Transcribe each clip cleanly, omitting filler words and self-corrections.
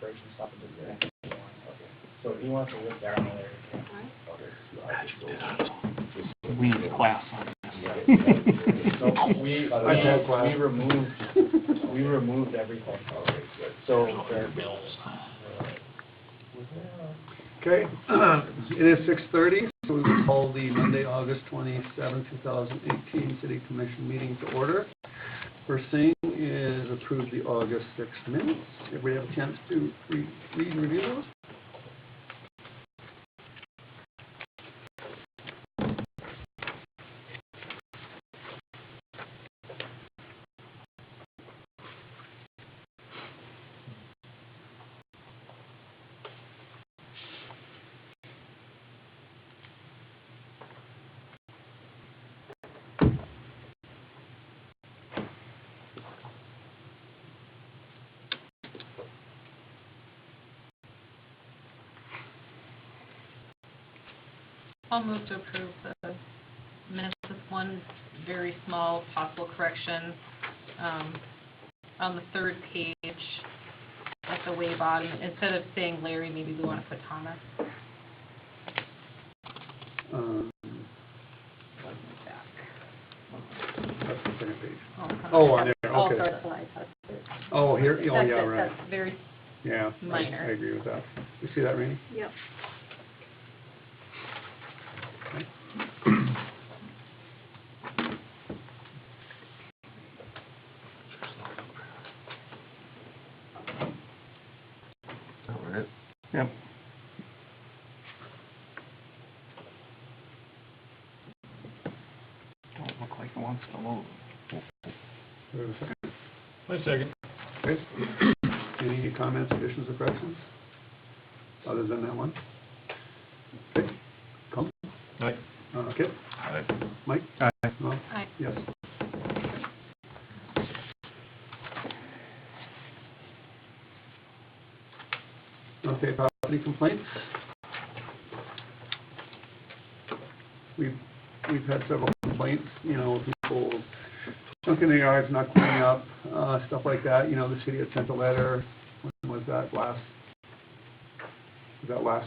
separation stuff and just get it. Okay. So if he wants to lift that on there, okay. We need a class on this. So we removed everything. So fair bills. Okay, it is 6:30, so we will call the Monday, August 27, 2018 City Commission meeting to order. First thing is approve the August 6th minutes. Everybody have a chance to read and review those? I'll move to approve the minutes with one very small possible correction. On the third page, at the way bottom, instead of saying Larry, maybe we want to put Thomas. That's the second page. Oh, on there, okay. Oh, here, oh, yeah, right. That's very Yeah, minor. I agree with that. You see that, Rainey? Yep. Yep. Don't look like it wants to load. Do we have a second? My second. Okay. Any comments, additions, or corrections? Other than that one? Okay. Come. Aye. Kip? Aye. Mike? Aye. Rob? Aye. Yes. Okay, property complaints. We've had several complaints, you know, people junking their yards, not cleaning up, stuff like that. You know, the city had sent a letter, when was that, last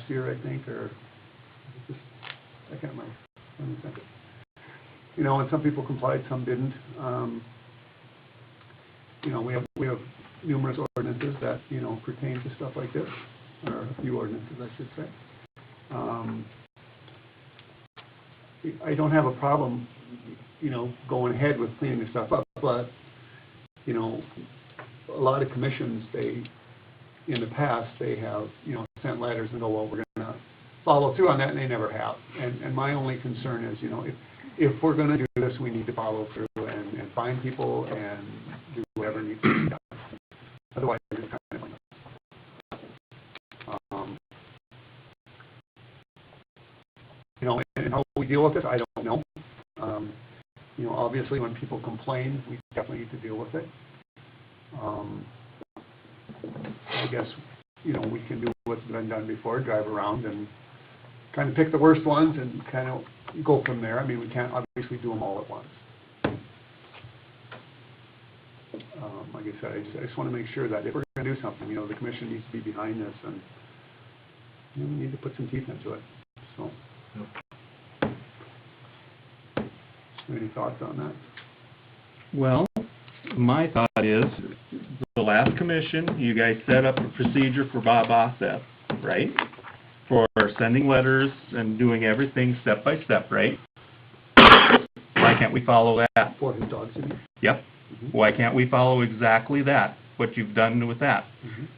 year, I think, or just, I can't remember. When we sent it. You know, and some people complied, some didn't. You know, we have numerous ordinances that, you know, pertain to stuff like this, or a few ordinances, I should say. I don't have a problem, you know, going ahead with cleaning the stuff up, but, you know, a lot of commissions, in the past, they have, you know, sent letters and go, well, we're going to follow through on that, and they never have. And my only concern is, you know, if we're going to do this, we need to follow through and find people and do whatever needs to be done. Otherwise, it's kind of pointless. You know, and how we deal with it, I don't know. You know, obviously, when people complain, we definitely need to deal with it. I guess, you know, we can do what's been done before, drive around and kind of pick the worst ones and kind of go from there. I mean, we can't obviously do them all at once. Like I said, I just want to make sure that if we're going to do something, you know, the commission needs to be behind this, and you know, we need to put some teeth into it. So, any thoughts on that? Well, my thought is, the last commission, you guys set up a procedure for Bob Osseth, right? For sending letters and doing everything step by step, right? Why can't we follow that? For his dogs, you mean? Yep. Why can't we follow exactly that, what you've done with that?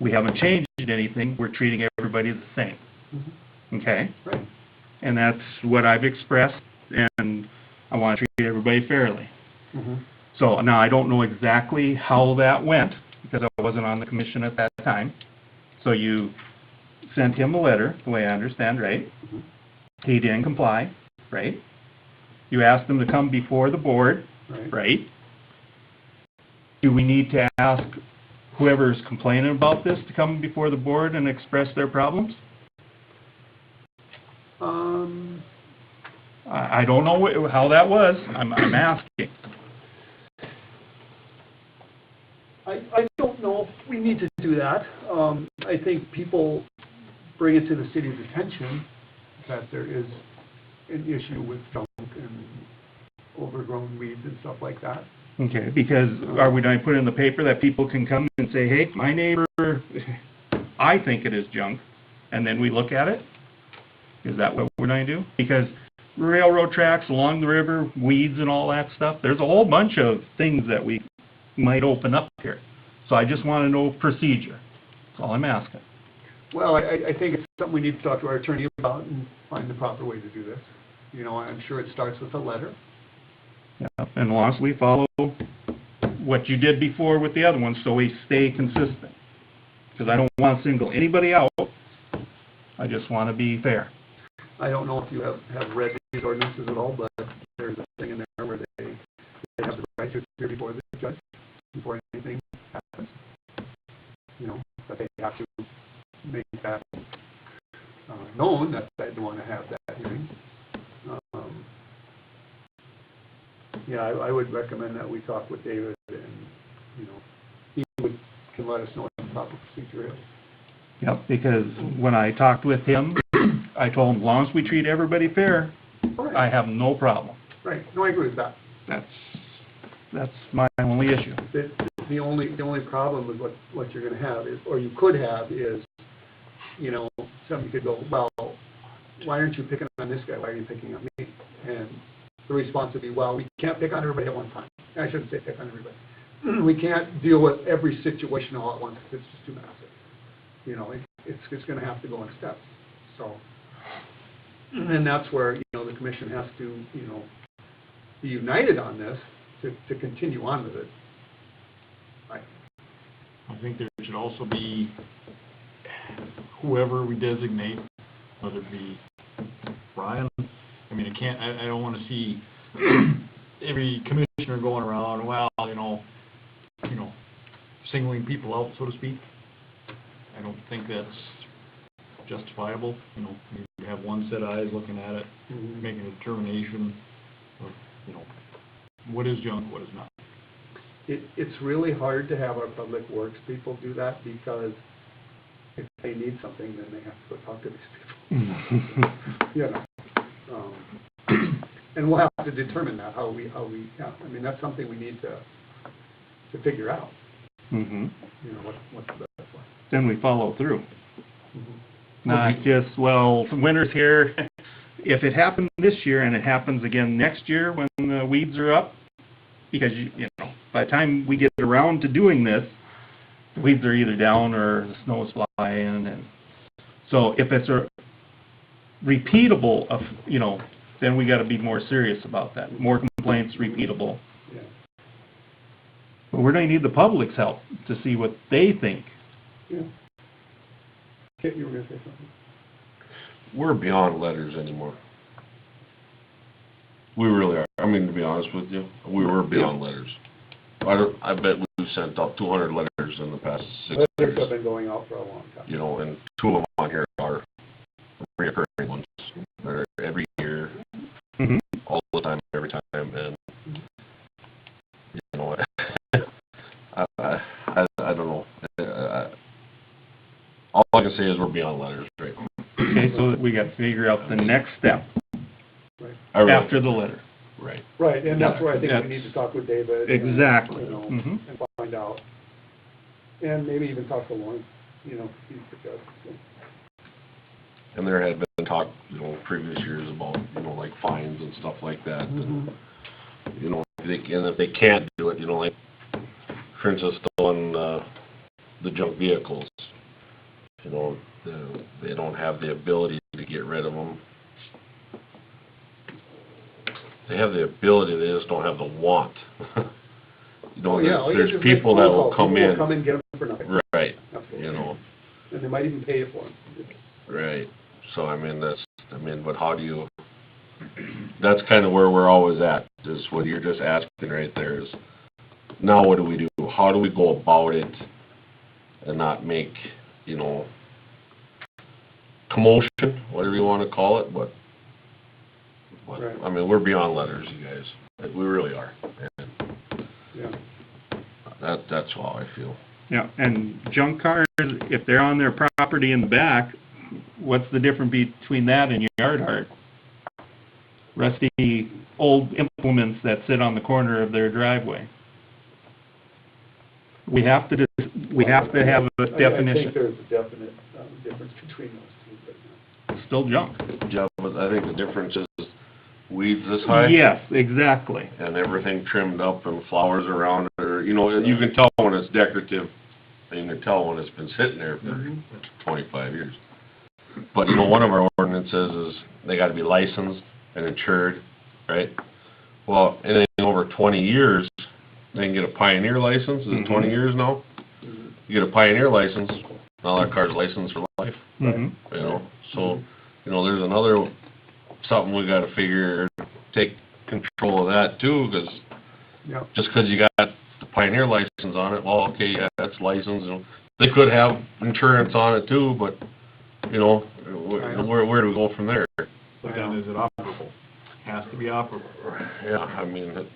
We haven't changed anything. We're treating everybody the same. Okay? Right. And that's what I've expressed, and I want to treat everybody fairly. So now I don't know exactly how that went, because I wasn't on the commission at that time. So you sent him a letter, the way I understand, right? He didn't comply, right? You asked him to come before the board, right? Do we need to ask whoever's complaining about this to come before the board and express their problems? I don't know how that was. I'm asking. I don't don't know if we need to do that. I think people bring it to the city's attention that there is an issue with junk and overgrown weeds and stuff like that. Okay, because are we going to put in the paper that people can come and say, hey, my neighbor, I think it is junk, and then we look at it? Is that what we're going to do? Because railroad tracks along the river, weeds and all that stuff, there's a whole bunch of things that we might open up here. So I just want to know procedure. That's all I'm asking. Well, I think it's something we need to talk to our attorney about and find the proper way to do this. You know, I'm sure it starts with a letter. Yeah, and as long as we follow what you did before with the other ones, so we stay consistent. Because I don't want to single anybody out. I just want to be fair. I don't know if you have read these ordinances at all, but there's a thing in there where they have the right to appear before the judge before anything happens. You know, that they have to make that known that they want to have that hearing. Yeah, I would recommend that we talk with David and, you know, he can let us know what the proper procedure is. Yep, because when I talked with him, I told him, as long as we treat everybody fair, Right. I have no problem. Right, no, I agree with that. That's my only issue. The only problem with what you're gonna have is, or you could have is, you know, somebody could go, well, why aren't you picking on this guy, why are you picking on me? And the response would be, well, we can't pick on everybody at one time. I shouldn't say pick on everybody. We can't deal with every situation all at once, it's just too massive. You know, it's gonna have to go in steps, so. And that's where, you know, the commission has to, you know, be united on this to continue on with it. Right. I think there should also be whoever we designate, whether it be Brian. I mean, I don't want to see every commissioner going around, well, you know, singling people out, so to speak. I don't think that's justifiable. You know, you have one set of eyes looking at it, making a determination of, you know, what is junk, what is not. It's really hard to have our public works people do that because if they need something, then they have to go talk to these people. You know, and we'll have to determine that how we yeah, I mean, that's something we need to figure out. Mm-hmm. You know, what's the best way. Then we follow through. Mm-hmm. Not just, well, winter's here. If it happened this year and it happens again next year when the weeds are up, because, you know, by the time we get around to doing this, the weeds are either down or the snow is flying. And so if it's a repeatable, of, you know, then we got to be more serious about that. More complaints, repeatable. Yeah. But we're going to need the public's help to see what they think. Yeah. Kit, you were going to say something? We're beyond letters anymore. We really are. I mean, to be honest with you, we were beyond letters. I bet we've sent out 200 letters in the past 6 Letters years. have been going out for a long time. You know, and 2 of them on here are reoccurring ones. They're every year, Mm-hmm. all the time, every time, and you know, I don't know. All I can say is we're beyond letters, right? Okay, so we got to figure out the next step I really- after the letter. Right. Right, and that's where I think That's- we need to talk with David. Exactly. And, you know, Mhm. and find out. And maybe even talk to Lauren, you know, he's the judge. So. And there had been talk, you know, previous years about, you know, like fines and stuff like that. And, you know, if they can't do it, you know, like, for instance, on the junk vehicles, you know, they don't have the ability to get rid of them. They have the ability, they just don't have the want. You know, all you there's do is make people phone that will calls. come People in. will come and get them for nothing. Right, Absolutely. you know, And they might even pay you for them. right. So, but how do you, that's kind of where we're always at, is what you're just asking right there is, now what do we do? How do we go about it and not make, you know, commotion, whatever you want to call it, but Right. I mean, we're beyond letters, you guys. Like, we really are. And Yeah. that's how I feel. Yeah, and junk cars, if they're on their property in the back, what's the difference between that and yard art? Rusty old implements that sit on the corner of their driveway. We have to have a I think definition. there's a definite, difference between those two, but, It's still junk. Yeah, but I think the difference is weeds this high. Yes, exactly. And everything trimmed up and flowers around it, or, you know, you can tell when it's decorative, and you can tell when it's been sitting there for 25 years. But, you know, one of our ordinances is they gotta be licensed and insured, right? Well, anything over 20 years, they can get a Pioneer license, is it 20 years now? You get a Pioneer license, now that car's licensed for life, Mhm. you know? So, you know, there's another, something we gotta figure, take control of that too, 'cause yeah. just 'cause you got the Pioneer license on it, well, okay, yeah, that's licensed, you know. They could have insurance on it too, but, you know, where do we go from there? But then is it operable? Has to be operable. Yeah, I mean,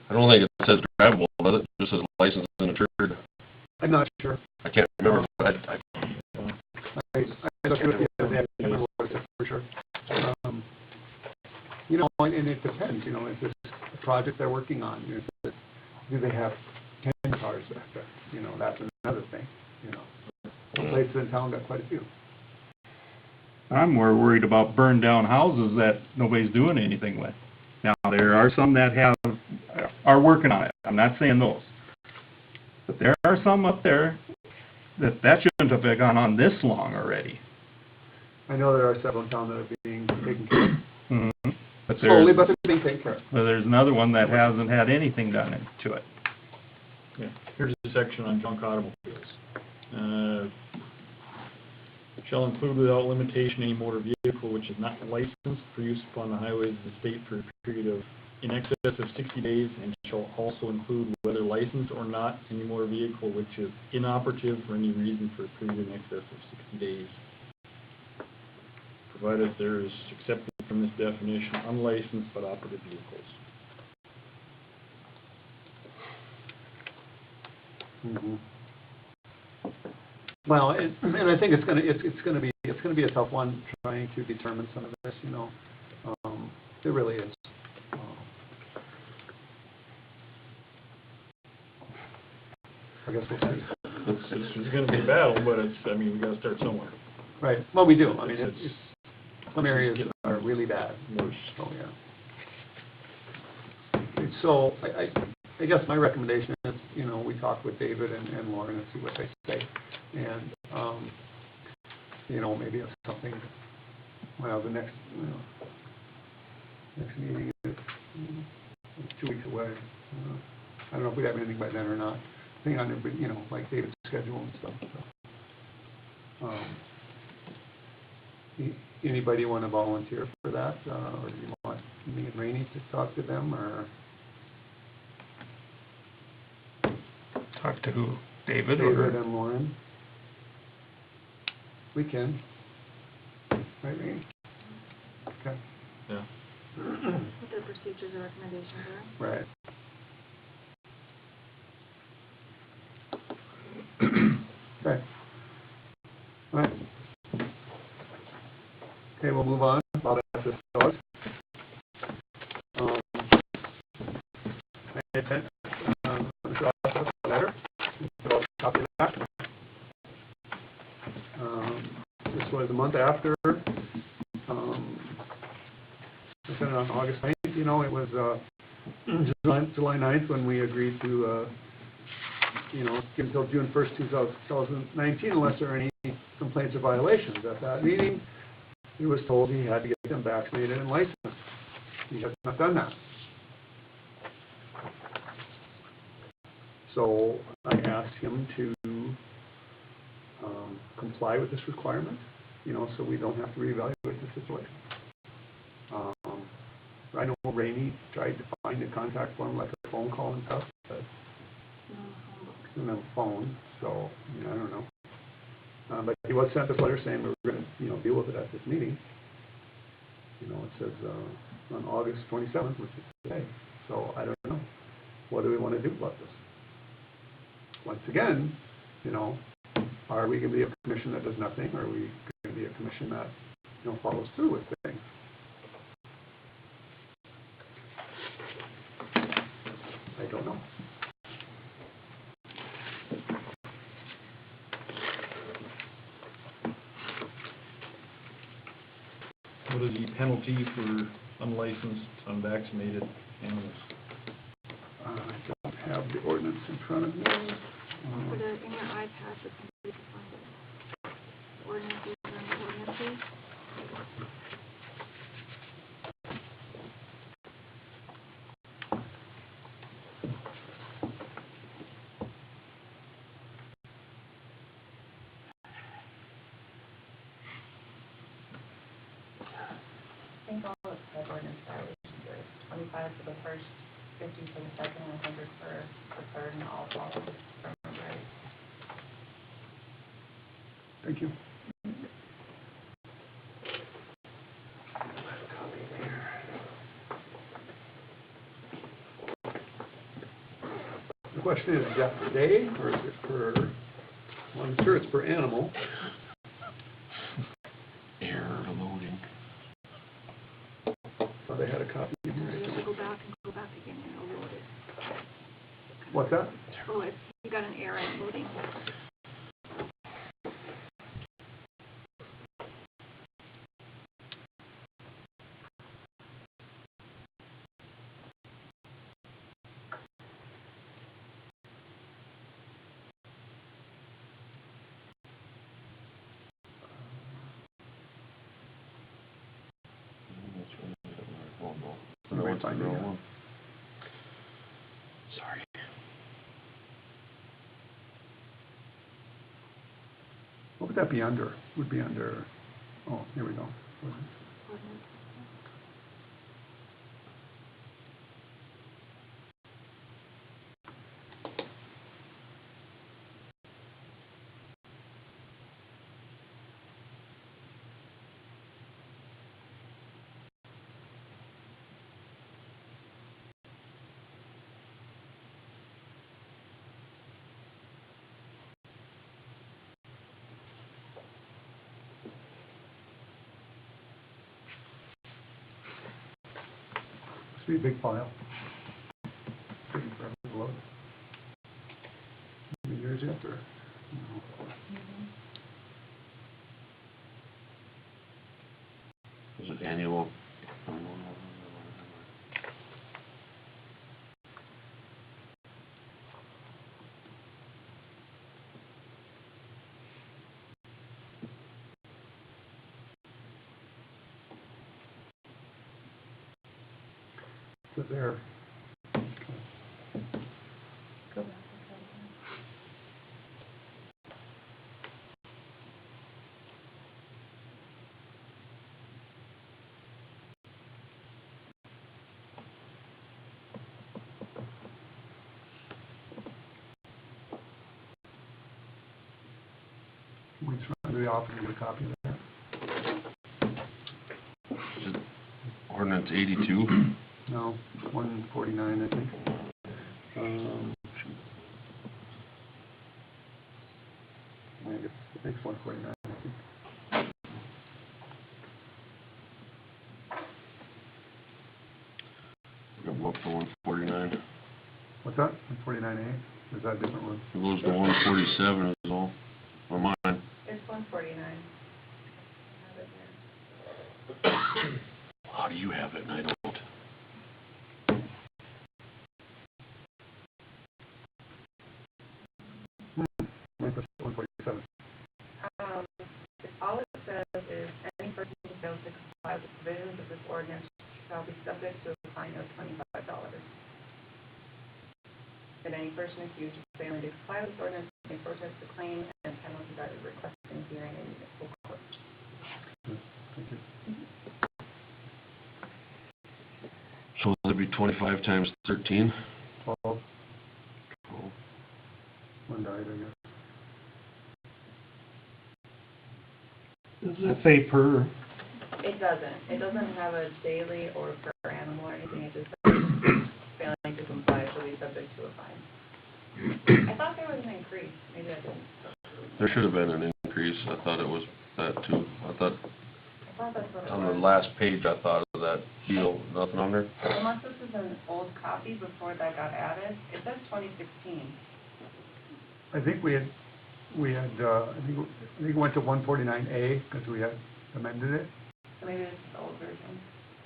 I don't think it says drivable, does it? It just says licensed and insured. I'm not sure. I can't remember, but I looked at it the other day, I can't remember what it said for sure. You know, and it depends, you know, is this a project they're working on? Is it, do they have 10 cars back there? You know, that's another thing, you know. Some places in town got quite a few. I'm more worried about burned down houses that nobody's doing anything with. Now, there are some that are working on it. I'm not saying those. But there are some up there that shouldn't have gone on this long already. I know there are several in town that are being taken care of. Mhm. But Slowly, there's, but they're being taken care of. but there's another one that hasn't had anything done to it. Yeah, here's a section on junk automobiles. Shall include without limitation any motor vehicle which is not licensed for use upon the highways of the state for a period of in excess of 60 days, and shall also include whether licensed or not any motor vehicle which is inoperative for any reason for a period in excess of 60 days. Provided there is accepted from this definition unlicensed but operative vehicles. Mhm. Well, and I think it's gonna be a tough one trying to determine some of this, you know. It really is. I guess we'll see. It's gonna be a battle, but I mean, we gotta start somewhere. Right, well, we do, I mean, it's, some areas are really bad, Worse. so, yeah. So, I guess my recommendation is, you know, we talk with David and Lauren and see what they say. And, you know, maybe it's something, well, the next meeting is 2 weeks away. I don't know if we have anything by then or not, depending on, you know, like David's schedule and stuff, so. Anybody want to volunteer for that, or do you want me and Rainey to talk to them, or? Talk to who? David? David and Lauren? We can. Right, Rainey? Okay. Yeah. What their procedures or recommendations are. Right. Okay. All right. Okay, we'll move on. Bob asked us dogs. I had sent, Mr. Ossoff a letter. I'll copy that. This was a month after, I sent it on August 9th, you know, it was, July 9th when we agreed to, you know, give until June 1st, 2019, unless there are any complaints or violations. At that meeting, he was told he had to get them vaccinated and licensed. He has not done that. So I asked him to comply with this requirement, you know, so we don't have to reevaluate the situation. I know Rainey tried to find a contact for him, like a phone call and stuff, but no phone, so, you know, I don't know. But he was sent this letter saying we were going to, you know, deal with it at this meeting. You know, it says on August 27th, which is today. So I don't know. What do we want to do about this? once again, you know, are we gonna be a commission that does nothing, or are we gonna be a commission that, you know, follows through with things? I don't know. What is the penalty for unlicensed, unvaccinated animals? I don't have the ordinance in front of me. Put it in your iPad, it's easy to find it. Ordinances and ordinances. I think all of the ordinance violations are 25 for the first, 50 for the second, and 100 for the third, and all follow from the right. Thank you. The question is that per day, or is it per, well, I'm sure it's per animal. Error loading. Oh, they had a copy in So you here. have to go back and go back again and it'll load it. What's that? Oh, it's, you got an error in loading. Oh, no. You might find it, No, yeah. one. Sorry. What would that be under? Would be under, oh, here we go. Ordinance. Must be a big file. Taking forever to load. How many years yet, or? No. Is it annual? Is it there? Go back and try again. We just run to the office and get a copy of that. Is it ordinance 82? No, 149, I think. I think it's 149, I think. Got one for 149. What's that? 149A? Is that a different one? It goes to 147 is all, on mine. It's 149. I have it here. How do you have it and I don't? Mine says 147. All it says is any person who fails to comply with the provisions of this ordinance shall be subject to a fine of $25. That any person accused of failing to comply with this ordinance may protest the claim and penalty by requesting hearing in municipal court. Thank you. So that'd be 25 times 13? 12. Oh, One died, I guess. Does that say per? It doesn't. It doesn't have a daily or per animal or anything. It just says failing to comply shall be subject to a fine. I thought there was an There should have been an increase, I thought it was that too. I thought, I thought that's what it on the was. last page, I thought of that deal, nothing on there? Unless this is an old copy before that got added, it says 2016. I think I think it went to 149A, because we had amended it. So maybe this is the old version.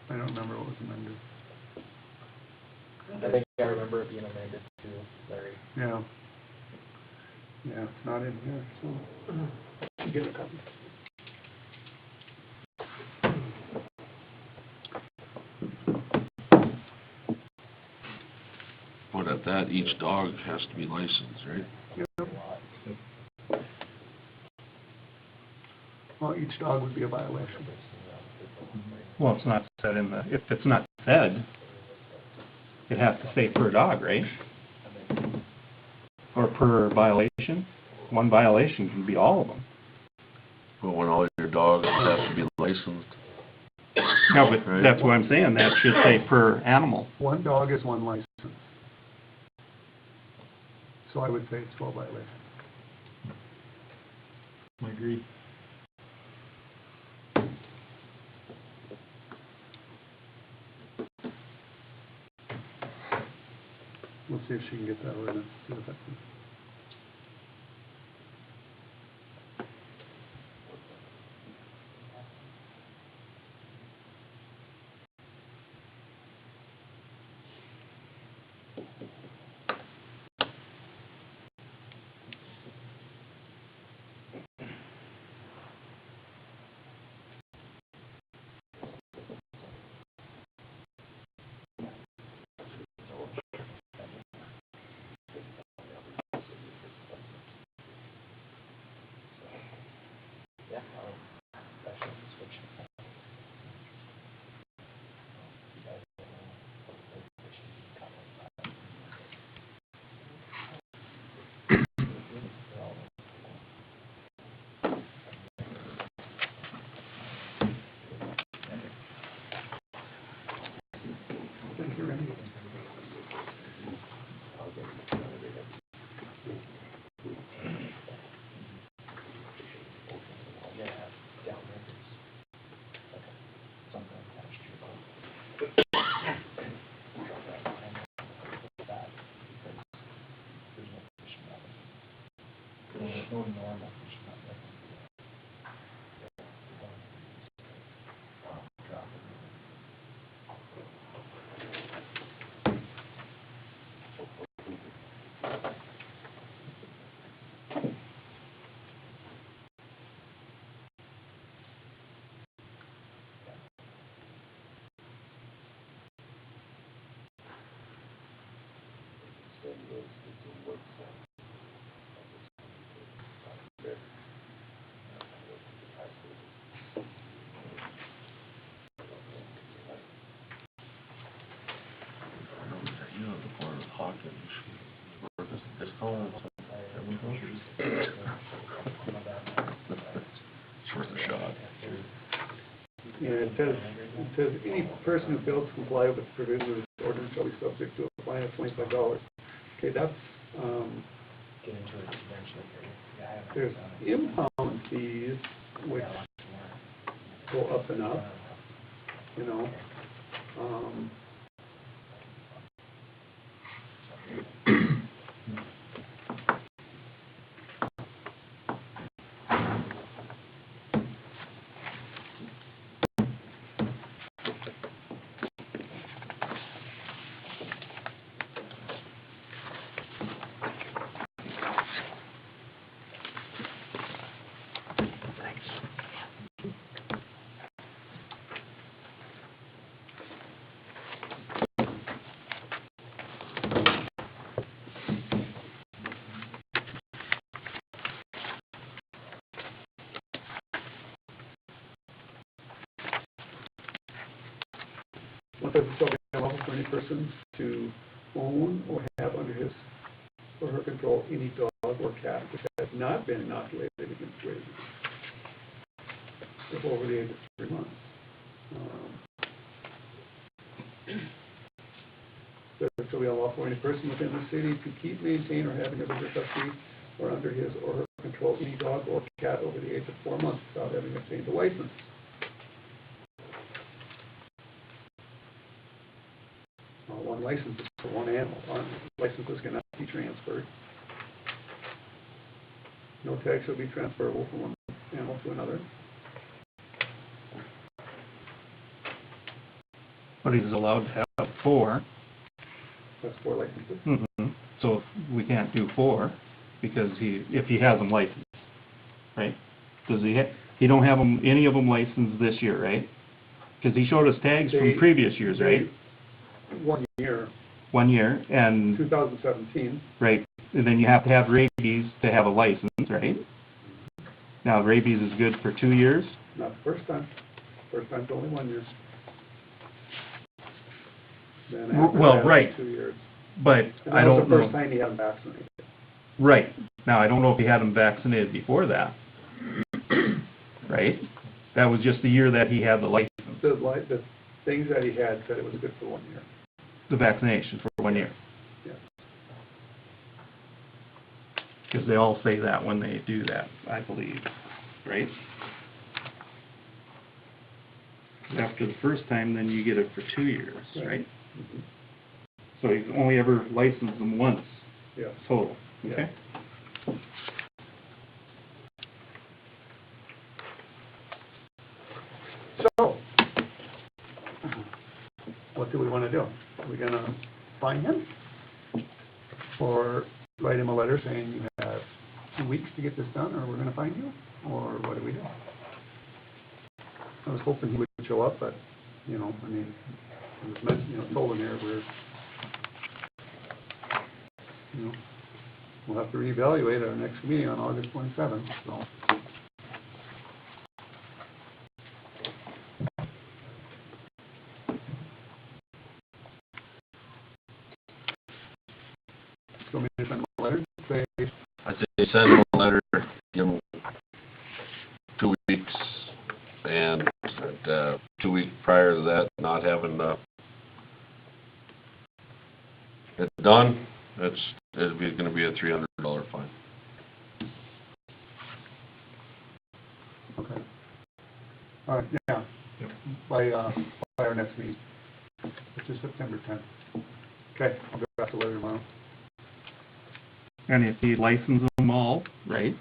I don't remember what was amended. I think I remember it being amended too, Larry. Yeah. Yeah, it's not in here, so. You get a copy. But at that, each dog has to be licensed, right? Well, each dog would be a violation. Well, it's not said in the, if it's not said, it has to say per dog, right? Or per violation. One violation can be all of them. But when all your dogs have to be licensed, No, but Right. that's what I'm saying, that should say per animal. One dog is one license. So I would say it's 12 violations. I agree. We'll see if she can get that ordinance. See what that says. Yeah, that should switch. Thank you, Randy. Yeah, down records. Okay, something kind of true. Drop that line, that, because there's no fish in that. There's no normal fish in that. Drop it. you know, the part of Hawkins, or this home, it's worth a shot. Yeah, it says any person who fails to comply with the provisions of this ordinance shall be subject to a fine of $25. Okay, that's, Get into it eventually. Yeah, I haven't there's done it. impound fees, which go up and up, you know. What does it shall be allowable for any person to own or have under his or her control any dog or cat which has not been inoculated against rabies if over the age of 3 months. So it shall be allowable for any person within the city to keep, maintain, or have in his or her custody or under his or her control patrol any dog or cat over the age of 4 months without having obtained a license. One license is for one animal. One license cannot be transferred. No tag shall be transferable from one animal to another. But he's allowed to have 4. That's 4 licenses. So we can't do 4, because if he has them licensed, right? Does he don't have them, any of them licensed this year, right? Because he showed us tags from They- previous years, right? 1 year, 1 year, and, 2017. right, and then you have to have rabies to have a license, right? Now, rabies is good for 2 years, Not the first time. First time's only 1 year. Then after Well, that, right. 2 years. but And I that was don't the first know. time he had them vaccinated. Right, now, I don't know if he had them vaccinated before that, right? That was just the year that he had the license, The things that he had said it was good for 1 year. the vaccination for 1 year. Yeah. Because they all say that when they do that, I believe, right? After the first time, then you get it for 2 years, right? Mhm. So he's only ever licensed them once Yes. total, Yeah. okay? So, what do we want to do? Are we going to fine him? Or write him a letter saying you have 2 weeks to get this done, or we're going to fine you? Or what do we do? I was hoping he would show up, but, you know, I mean, it was meant, you know, told in there, you know, we'll have to reevaluate at our next meeting on August 27th, so. So me to send him a letter, say, I say send him a letter, give him 2 weeks, and 2 weeks prior to that, not having it done, it'll be gonna be a $300 fine. okay. All right, yeah, by our next meeting, which is September 10th. Okay, I'll draft a letter tomorrow. And if he licenses them all, right,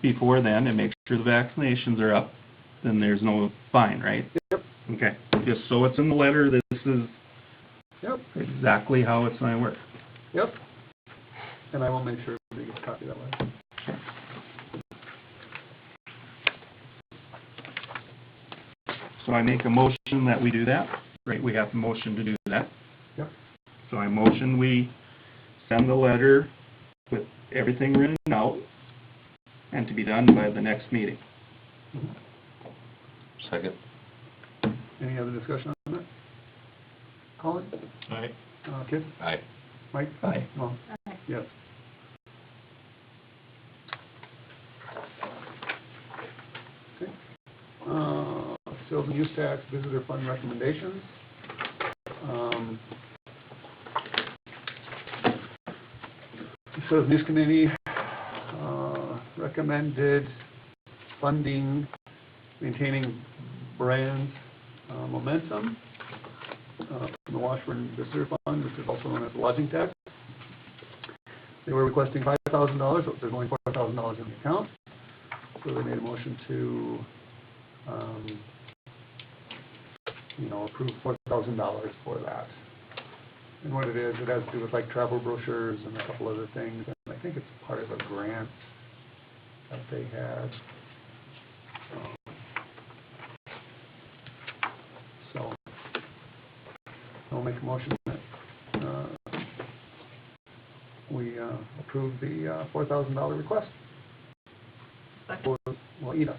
before then, and make sure the vaccinations are up, then there's no fine, right? Yep. Okay, just so it's in the letter, this is Yep, exactly how it's gonna work. yep. And I will make sure everybody gets a copy of that letter. So I make a motion that we do that, right, we have a motion to do that. Yep. So I motion we send the letter with everything written out, and to be done by the next meeting. Second? Any other discussion on that? Colin? Aye. Kid? Aye. Mike? Aye. No. Okay. Yes. Okay. Sales and use tax visitor fund recommendations. Sales and Use Committee recommended funding, maintaining brand momentum from the Washburn Visitor Fund, which is also known as the lodging tax. They were requesting $5,000, but there's only $4,000 in the account. So they made a motion to, approve $4,000 for that. And what it is, it has to do with like travel brochures and a couple other things. And I think it's part of a grant that they had. So I'll make a motion that we approve the $4,000 request Second. for Waida.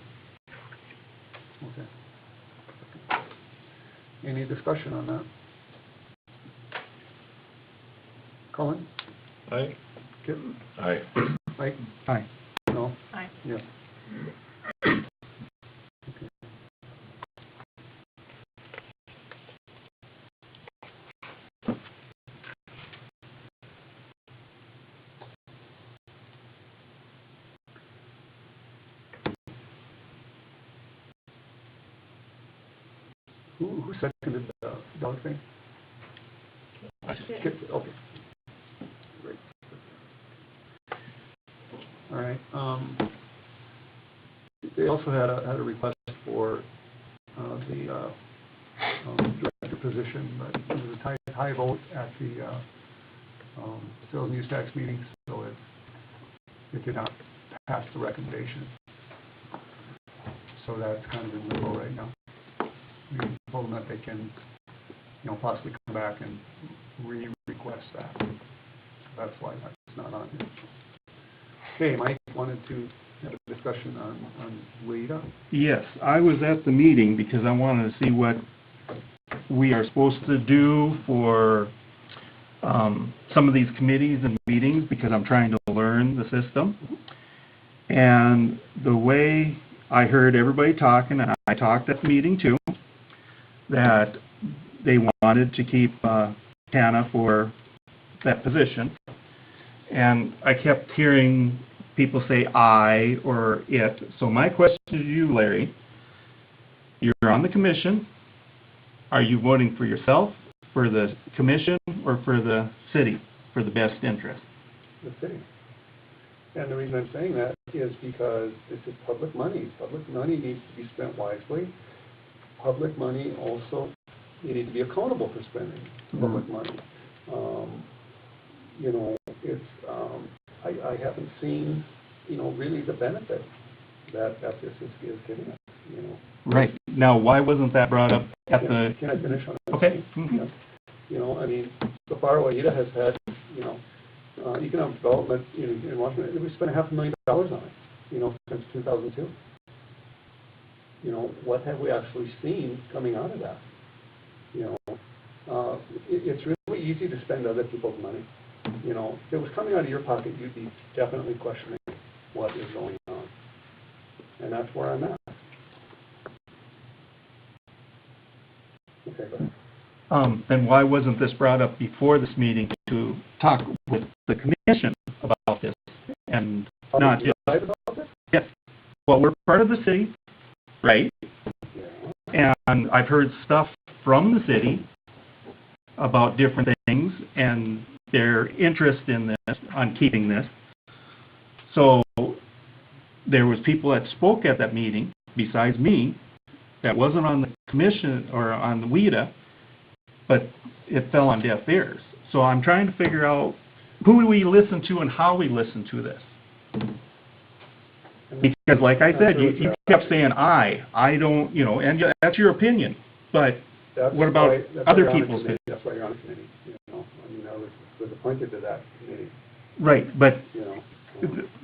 Okay. Any discussion on that? Colin? Aye. Kip? Aye. Mike? Aye. No? Aye. Yes. Who seconded the dog thing? Kip, okay. Great. All right, they also had a request for, the, director position, but it was a high vote at the, sales and use tax meeting, so it did not pass the recommendation. So that's kind of in limbo right now. We told them that they can, possibly come back and re-request that. That's why that's not on here. Okay, Mike wanted to have a discussion on WIDA. Yes, I was at the meeting because I wanted to see what we are supposed to do for some of these committees and meetings, because I'm trying to learn the system. And the way I heard everybody talking, and I talked at the meeting too, that they wanted to keep Hannah for that position. And I kept hearing people say I or it. So my question to you, Larry, you're on the commission. Are you voting for yourself, for the commission, or for the city, for the best interest? The city. And the reason I'm saying that is because this is public money. Public money needs to be spent wisely. Public money also, you need to be accountable for spending public money. It's, I haven't seen, really the benefit that this is giving us, Right. Now, why wasn't that brought up at the... Can I finish on that? Okay. Yeah. So far, WIDA has had, economic development in Washington. We spent $500,000 on it, since 2002. What have we actually seen coming out of that? It's really easy to spend other people's money. If it was coming out of your pocket, you'd be definitely questioning what is going on. And that's where I'm at. Okay, go ahead. Then why wasn't this brought up before this meeting to talk with the commission about this and not just... Are you excited about this? Yes. Well, we're part of the city, right? Yeah. And I've heard stuff from the city about different things and their interest in this, on keeping this. So there was people that spoke at that meeting, besides me, that wasn't on the commission or on the WIDA, but it fell on deaf ears. So I'm trying to figure out who we listen to and how we listen to this. Because like I said, you kept saying I don't, and that's your opinion, but what about other people's opinions? That's why you're on the committee, I was appointed to that committee, Right, but so.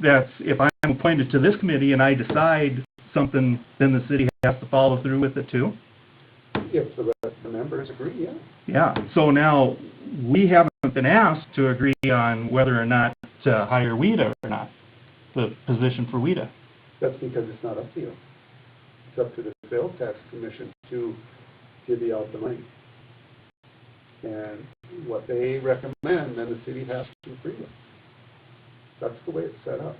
that's, if I'm appointed to this committee and I decide something, then the city has to follow through with it too? If the members agree, yeah. Yeah, so now, we haven't been asked to agree on whether or not to hire WIDA or not, the position for WIDA. That's because it's not up to you. It's up to the sales tax commission to divvy out the money. And what they recommend, then the city has to agree with. That's the way it's set up.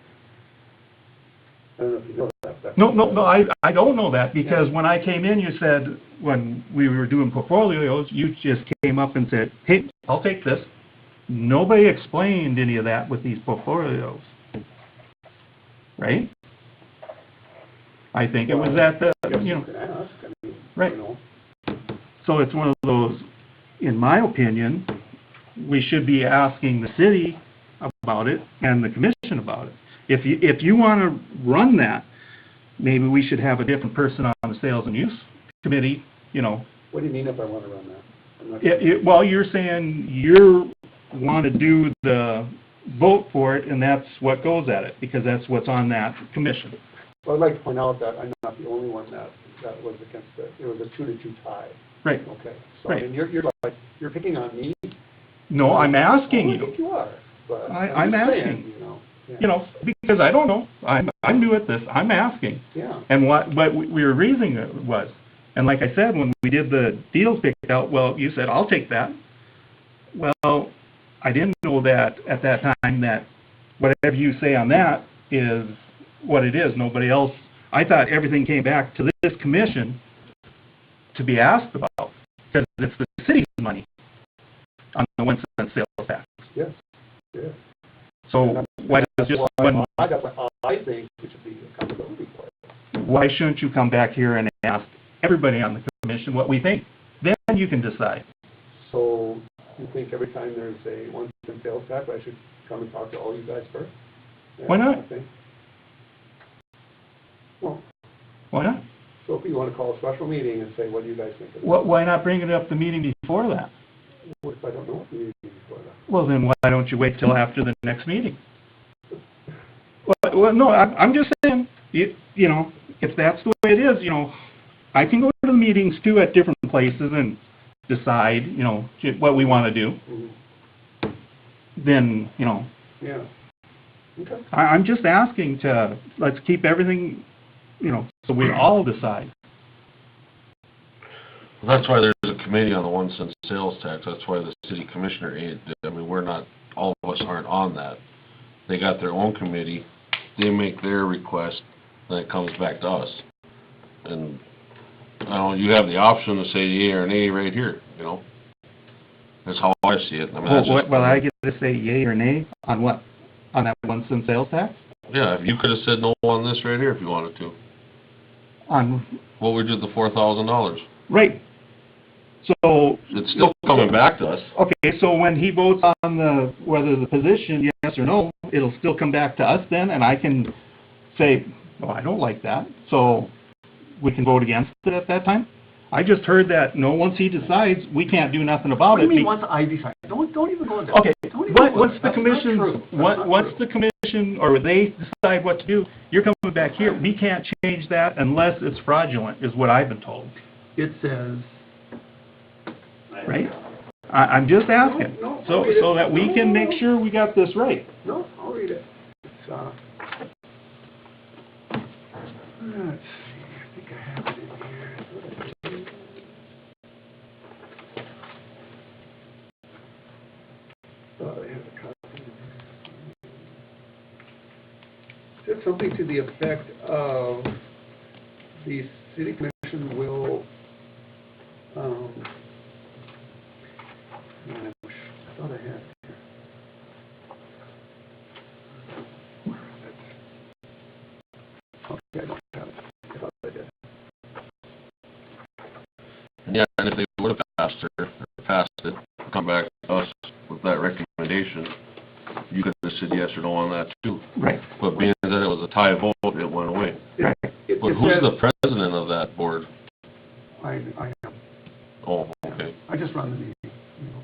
I don't know if you know that. No, I don't know that, because when I came in, you said, when we were doing portfolios, you just came up and said, hey, I'll take this. Nobody explained any of that with these portfolios. Right? I think it was at the, Yes, you can ask, Right. So it's one of those, in my opinion, we should be asking the city about it and the commission about it. If you want to run that, maybe we should have a different person on the sales and use committee, What do you mean if I want to run that? I'm not Well, you're saying you want to do the vote for it, and that's what goes at it, because that's what's on that commission. Well, I'd like to point out that I'm not the only one that was against it. It was a 2-2 tie. Right. Okay. So, Right. I mean, you're picking on me. No, I'm asking I you. think you are, but I'm just asking. saying, Yeah. Because I don't know. I'm new at this. I'm asking. Yeah. And what we were reasoning was, and like I said, when we did the deals picked out, well, you said, I'll take that. Well, I didn't know that at that time that whatever you say on that is what it is. Nobody else, I thought everything came back to this commission to be asked about, because it's the city's money on the 1 cent sales tax. Yes, yes. So why does just one, I think it should be accountability for it. why shouldn't you come back here and ask everybody on the commission what we think? Then you can decide. So you think every time there's a 1 cent sales tax, I should come and talk to all you guys first? Yeah, Why not? I think. Well, Why not? so if you want to call a special meeting and say, what do you guys think of this? Why not bring it up the meeting before that? What if I don't know what the meeting is before that? Well, then why don't you wait till after the next meeting? Well, no, I'm just saying, you know, if that's the way it is, you know, I can go to the meetings too at different places and decide, you know, what we want to do. Mhm. Then, you know, Yeah. Okay. I'm just asking to, let's keep everything, you know, so we all decide. That's why there's a committee on the 1 cent sales tax. That's why the city commissioner ain't, I mean, we're not, all of us aren't on that. They got their own committee, they make their request, then it comes back to us. And, I don't know, you have the option to say yea or nay right here, you know? That's how I see it. I mean, that's just. Well, I get to say yea or nay on what? On that 1 cent sales tax? Yeah, if you could've said no on this right here if you wanted to. On, What would you do with the $4,000? right. So, It's still coming back to us. okay, so when he votes on the, whether the position, yes or no, it'll still come back to us then, and I can say, oh, I don't like that, so we can vote against it at that time? I just heard that, no, once he decides, we can't do nothing about What do it. you mean, once I decide? Don't even go into that. Okay, Don't even go into once that. the That's not commission, true. That's not once true. the commission, or they decide what to do, you're coming back here. We can't change that unless it's fraudulent, is what I've been told, It says, right? I'm just asking, No, so, I'll read it. so that we can make sure we got this right. no, I'll read it. It's, let's see, I think I have it in here. Thought I had a copy. It said something to the effect of the city commission will, I thought I had it here. Okay, I don't have it. I thought I did. Yeah, and if they would've passed it, come back to us with that recommendation, you could've said yes or no on that too. Right. But being that it was a tie vote, it went away. Right. It But who's says- the president of that board? I am. Oh, okay. I just run the meeting, you know,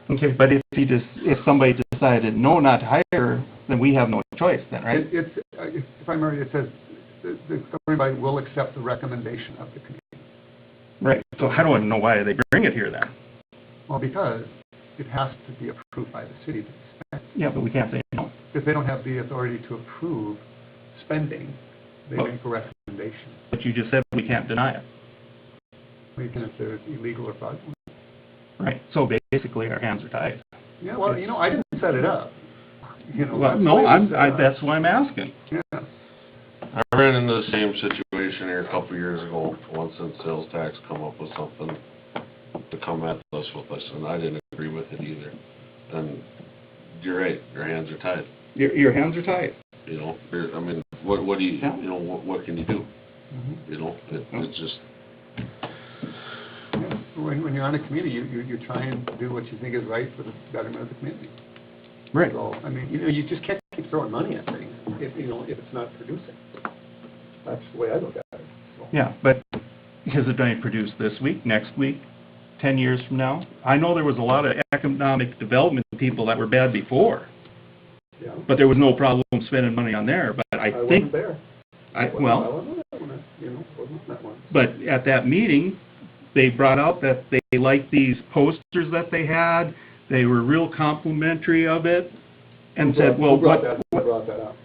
so. Okay, but if somebody decided no, not to hire, then we have no choice then, right? If I remember, it says, everybody will accept the recommendation of the committee. Right, so I don't know why they bring it here then. Well, because it has to be approved by the city to be spent. Yeah, but we can't say no. If they don't have the authority to approve spending, they Well- make a recommendation. But you just said we can't deny it. Even if they're illegal or fraudulent. Right, so basically our hands are tied. Yeah, well, you know, I didn't set it up. You know, Well, that's the no, way it was set up. that's why I'm asking. Yeah. I ran into the same situation here a couple of years ago, 1 cent sales tax come up with something to come at us with us, and I didn't agree with it either. And you're right, your hands are tied, Your hands are tied. you know, I mean, what do you, Yeah. you know, what can you do? Mhm. You know, it's just, Yeah. When you're on a committee, you're trying to do what you think is right for the betterment of the community. Right. So, I mean, you know, you just can't keep throwing money at things if, you know, if it's not producing. That's the way I look at it, so. Yeah, but is it going to produce this week, next week, 10 years from now? I know there was a lot of economic development people that were bad before, Yeah. but there was no problem spending money on there, but I wasn't think, there. I well, wasn't on that one, you know, wasn't on that one. but at that meeting, they brought out that they liked these posters that they had, they were real complimentary of it, and said, well, Who brought what, that up?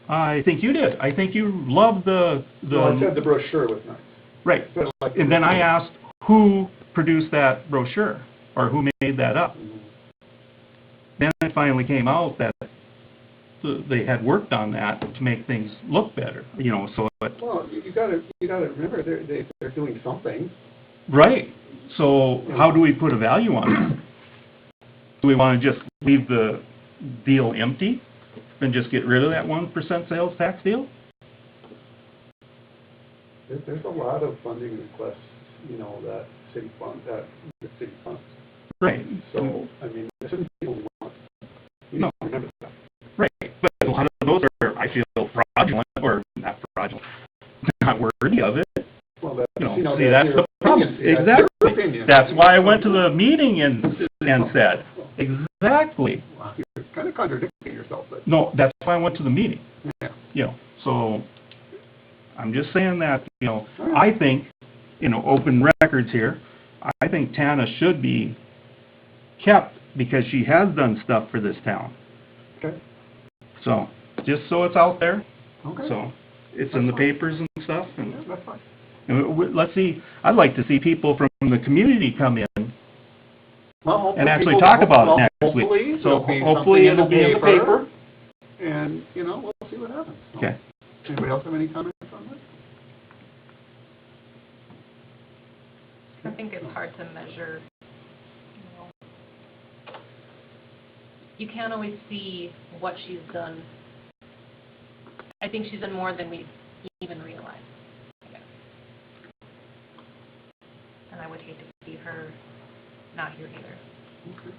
I think you did. I think you loved the, No, I said the brochure was nice. right. Said I liked And the then I brochure. asked, who produced that brochure, or who made that up? Mhm. Then it finally came out that they had worked on that to make things look better, you know, so it, Well, you gotta remember, they're doing something. right, so how do we put a value on that? Do we wanna just leave the deal empty and just get rid of that 1% sales tax deal? There's a lot of funding requests, you know, that city funds. Right. So, I mean, this isn't people we want. You No. need to remember that. Right, but a lot of those are, I feel, fraudulent, or not fraudulent, not worthy of it. Well, that's, You know, see, that's your the problem. opinion. See, that's your Exactly. opinion. That's why I went to the meeting and said, exactly. Wow, you're kind of contradicting yourself, but, No, that's why I went to the meeting, yeah. you know, so, I'm just saying that, you know, I think, you know, open records here, I think Tana should be kept because she has done stuff for this town. Okay, So, just so it's out there, okay. so, it's in the papers and stuff, Yeah, and that's fine. let's see, I'd like to see people from the community come in Well, and actually people- talk about it well, next week. hopefully, So there'll be hopefully something it'll be in the paper. And, you know, we'll see what happens. So, Okay. Anybody else have any comments on this? I think it's hard to measure, you know. You can't always see what she's done. I think she's done more than we even realize, I guess. And I would hate to see her not here either. Okay.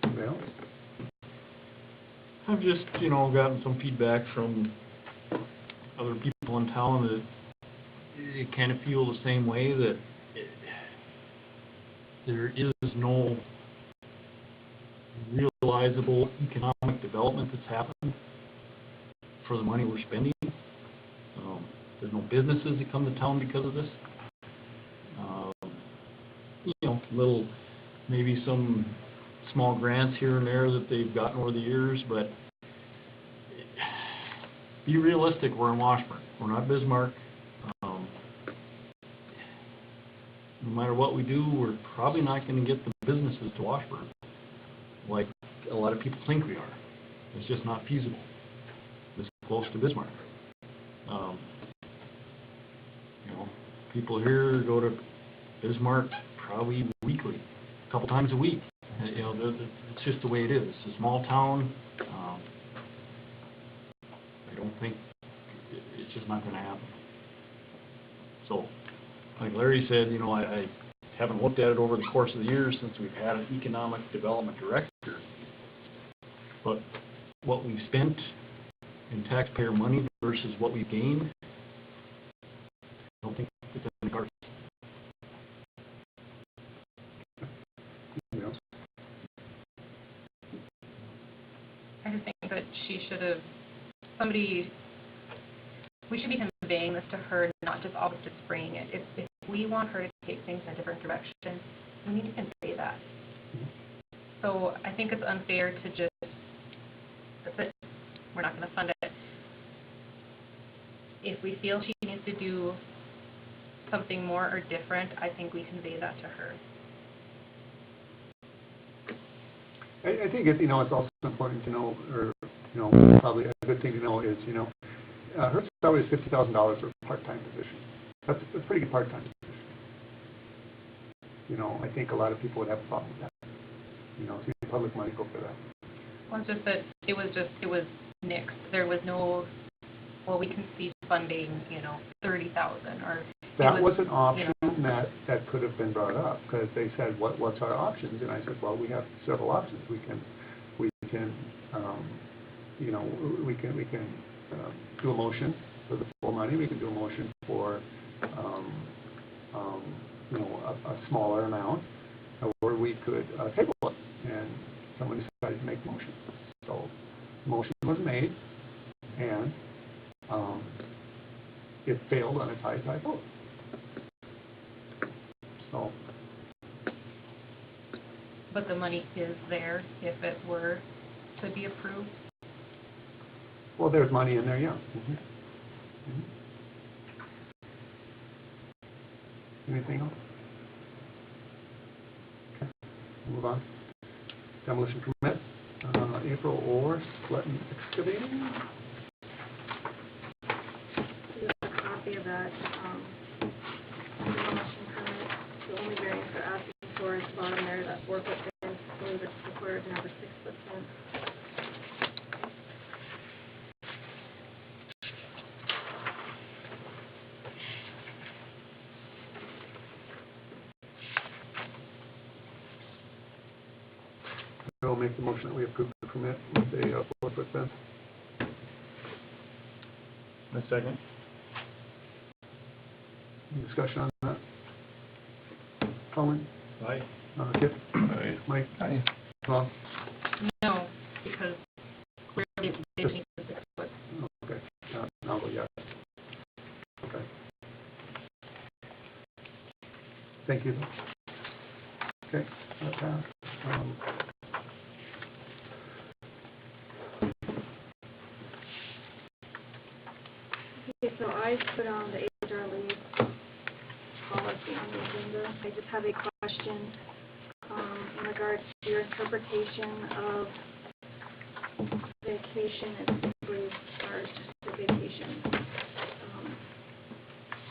Anybody else? I've just, you know, gotten some feedback from other people in town that they kind of feel the same way, that there is no realizable economic development that's happened for the money we're spending. There's no businesses that come to town because of this. You know, little, maybe some small grants here and there that they've gotten over the years, but be realistic, we're in Washburn, we're not Bismarck. No matter what we do, we're probably not gonna get the businesses to Washburn like a lot of people think we are. It's just not feasible this close to Bismarck. You know, people here go to Bismarck probably weekly, a couple times a week. You know, it's just the way it is. It's a small town. I don't think, it's just not gonna happen. So, like Larry said, you know, I haven't looked at it over the course of the years since we've had an economic development director. But what we've spent in taxpayer money versus what we've gained, I don't think it's in the cards. Anybody else? I just think that she should have, we should be conveying this to her, not just always just spraying it. If we want her to take things in a different direction, we need to convey that. So I think it's unfair to just, that's it, we're not going to fund it. If we feel she needs to do something more or different, I think we convey that to her. I think it's, you know, it's also important to know, or, you know, probably a good thing to know is, you know, her salary is $50,000 for a part-time position. That's a pretty good part-time position. You know, I think a lot of people would have a problem with that. You know, see public money go for that. Well, it's just that it was nixed. There was no, well, we can see funding, you know, 30,000 or. That was an you option know, that could have been brought up, because they said, what's our options? And I said, well, we have several options. We can, you know, we can do a motion for the full money. We can do a motion for, you know, a smaller amount, or we could table it, and someone decided to make a motion. So, the motion was made, and it failed on a tie vote. So, but the money is there if it were to be approved. well, there's money in there, yeah. Anything else? Okay, move on. Demolition permit, April or Sletton Excavating. You have a copy of that, demolition permit. The only variance they're asking for is the bottom there, that 4-foot fence. I believe it's required to have a 6-foot fence. I'll make the motion that we approve the permit with a 4-foot fence. A second? Any discussion on that? Colin? Aye. Kip? Aye. Mike? Aye. Bob? No, because we're already, they need the 6 foot. Okay, I'll go yes. Okay. Thank you. Okay, that passed. Okay, so I put on the HR leave policy on the agenda. I just have a question in regards to your interpretation of vacation and sick leave, or just the vacation.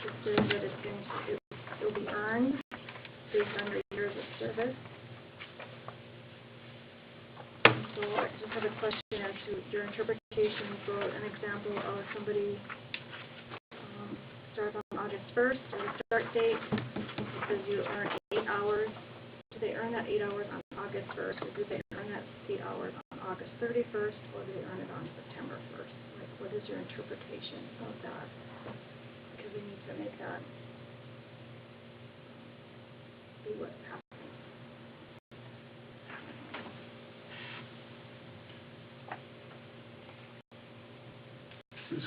It says that it'll be earned based on your years of service. So I just have a question as to your interpretation. So an example of somebody starts on August 1st, or the start date, it says you earn 8 hours. Do they earn that 8 hours on August 1st, or do they earn that 8 hours on August 31st, or do they earn it on September 1st? Like, what is your interpretation of that? Because we need to make that be what's happening.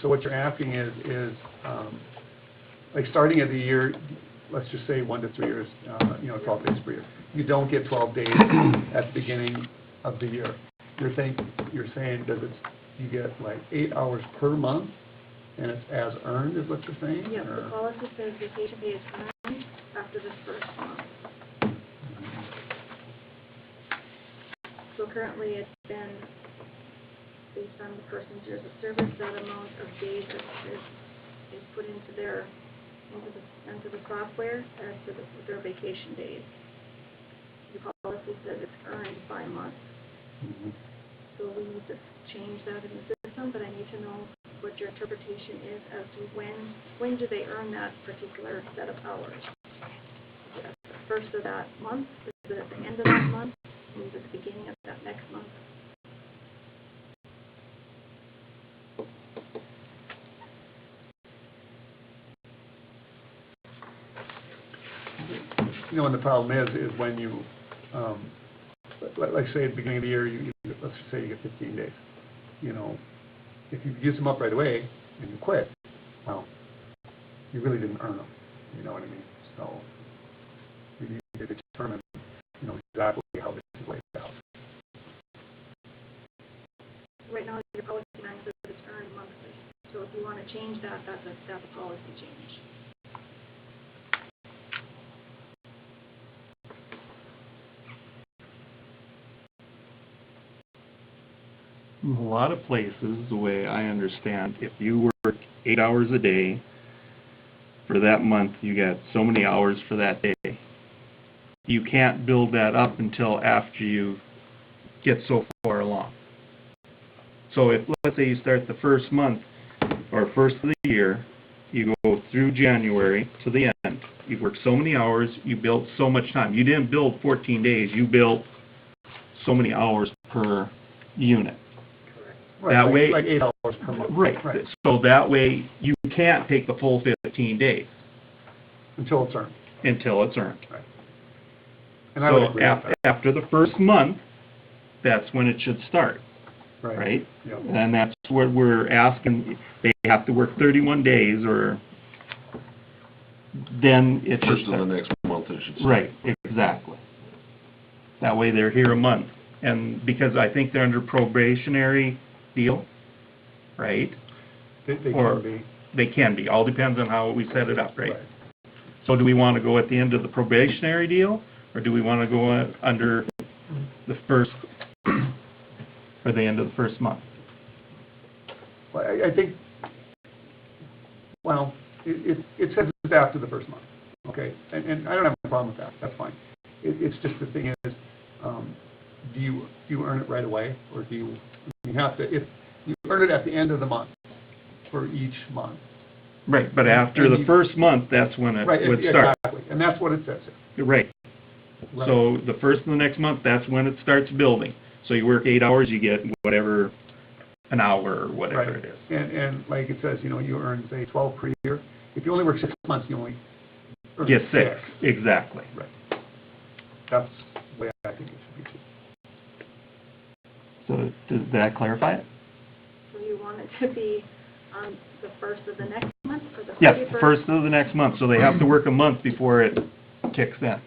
So what you're asking is, like starting at the year, let's just say 1 to 3 years, 12 days per year. You don't get 12 days at the beginning of the year. You're saying, you get like 8 hours per month, and it's as earned, is what you're saying? Yeah, or- the policy says vacation pay is earned after the first month. So currently, it's been based on the person's years of service, that amount of days that is put into the software as to their vacation days. The policy says it's earned by month. Mhm. So we need to change that in the system, but I need to know what your interpretation is as to when do they earn that particular set of hours? Is it at the first of that month? Is it at the end of that month? Or is it the beginning of that next month? And the problem is when you, like say at the beginning of the year, let's just say you get 15 days. If you use them up right away and you quit, well, you really didn't earn them. You know what I mean? So you need to determine, exactly how this is laid out. Right now, your policy manual says it's earned monthly. So if you want to change that, that's a policy change. In a lot of places, the way I understand, if you work 8 hours a day, for that month, you got so many hours for that day. You can't build that up until after you get so far along. So if, let's say you start the first month, or first of the year, you go through January to the end. You work so many hours, you built so much time. You didn't build 14 days, you built so many hours per unit. Right, That way- like 8 hours per month. Right, so that way you can't take the full 15 days Until it's earned. until it's earned. Right. And I would So agree with that. after the first month, that's when it should start, right? Yeah. And that's what we're asking, they have to work 31 days or then it should First of the start. next month, it should start. Right, exactly. That way they're here a month. And because I think they're under probationary deal, right? They Or- can be. They can be, all depends on how we set it up, right? Right. So do we want to go at the end of the probationary deal, or do we want to go under the first or the end of the first month? Well, I think, well, it says it's after the first month, okay? And I don't have a problem with that, that's fine. It's just the thing is, do you earn it right away, or do you have to, if you earn it at the end of the month for each month? Right, but after And the you- first month, that's when it Right, would start. exactly, and that's what it says here. Right. Right. So the first of the next month, that's when it starts building. So you work 8 hours, you get whatever, an hour or whatever it is. And like it says, you earn, say, 12 per year. If you only work 6 months, you only earn Get 6, exactly. Right. That's the way I think it should be too. So does that clarify it? So you want it to be on the first of the next month, or the 31st? Yes, first of the next month, so they have to work a month before it kicks in.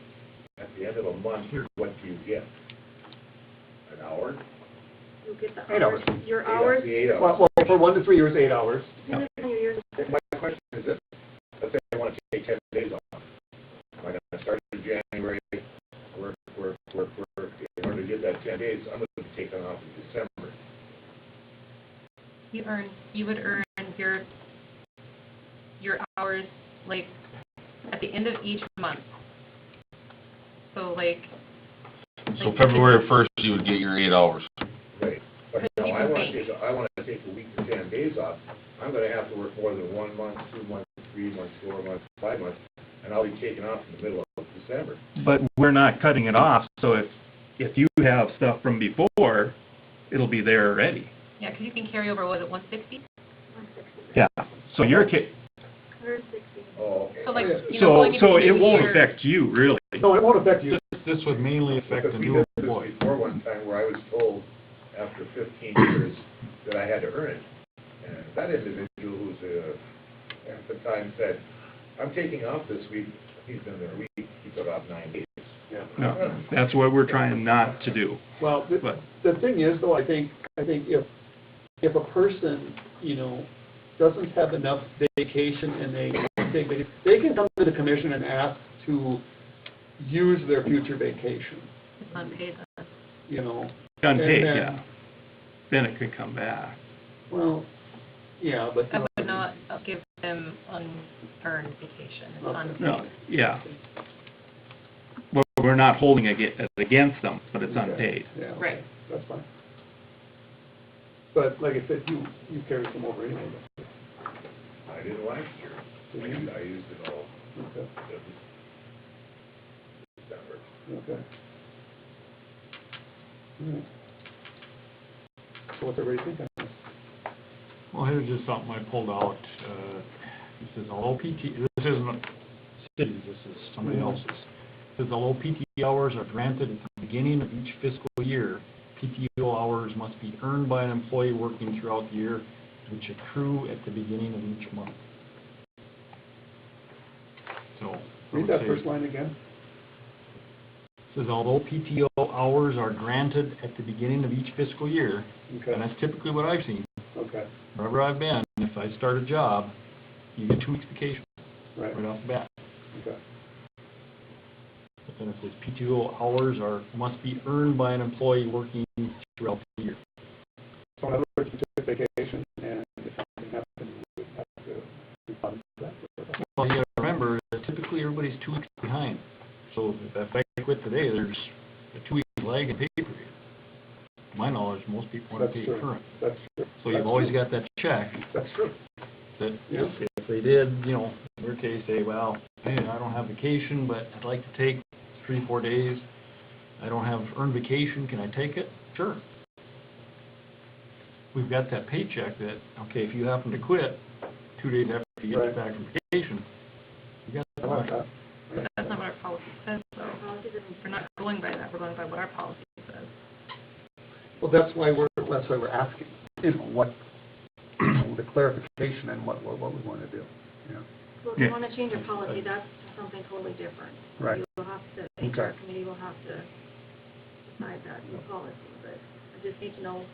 At the end of a month, what do you get? An hour? You get the 8 hours. Your hours, The 8 hours. Well, for 1 to 3 years, 8 hours. and then your years, My question is this, let's say I want to take 10 days off. Am I going to start in January, work, in order to get that 10 days, I'm going to be taking off in December. You would earn your hours, like, at the end of each month. So, like. So February 1st, you would get your 8 hours. Right. But Because now you I can want bank. I want to take a week to 10 days off. I'm going to have to work more than 1 month, 2 months, 3 months, 4 months, 5 months, and I'll be taking off in the middle of December. But we're not cutting it off, so if you have stuff from before, it'll be there already. Yeah, because you can carry over, was it 160? 160. Yeah, so your 160. Oh, okay. So like, yeah. you know, going into So the it new won't year- affect you, really. No, it won't affect you. This would mainly affect Because the we new did this employee. before one time where I was told after 15 years that I had to earn it. And that individual who's, at the time said, I'm taking off this week, he's been there a week, he took off 9 days. No, that's what we're trying not to do. Well, But- the thing is, though, I think if a person, doesn't have enough vacation and they can come to the commission and ask to use their future vacation, It's unpaid then. Unpaid, And then- yeah. Then it could come back. Well, yeah, but. I would not give them unearned vacation, it's Okay. unpaid. No, yeah. Well, we're not holding it against them, but it's Okay. unpaid. Yeah, okay, Right. that's fine. But like I said, you carried some over anyway. I didn't last year. I used it all Okay, in December. okay. All right. So what's everybody thinking? Well, here's just something I pulled out. This is all PT, this isn't cities, this is somebody else's. It says although PT hours are granted at the beginning of each fiscal year, PTO hours must be earned by an employee working throughout the year, which accrue at the beginning of each month. So. I Read would that say- first line again. Says although PTO hours are granted at the beginning of each fiscal year, Okay, and that's typically what I've seen, okay, wherever I've been, if I start a job, you get 2 weeks vacation right, right off the bat. okay. But then it says PTO hours must be earned by an employee working throughout the year. So in other words, you took vacation and if something happened, you would have to refund that. Well, you gotta remember that typically everybody's 2 weeks behind. So if I quit today, there's a 2-week lag in pay period. To my knowledge, most people want That's to pay true. current. That's true. So you've always got that check That's true. that Yeah. if they did, in your case, say, well, hey, I don't have vacation, but I'd like to take 3-4 days. I don't have earned vacation, can I take it? Sure. We've got that paycheck that, okay, if you happen to quit 2 days after you Right. get back from vacation, you got I the like money. that. But that's not what our policy says, though. Our policy doesn't. We're not going by that, we're going by what our policy says. Well, that's why we're asking, what, the clarification and what we want to do, yeah. Well, if Yeah. you want to change your policy, that's something totally different. Right. You'll have to, Okay. HR committee will have to decide that new policy, but I just need to know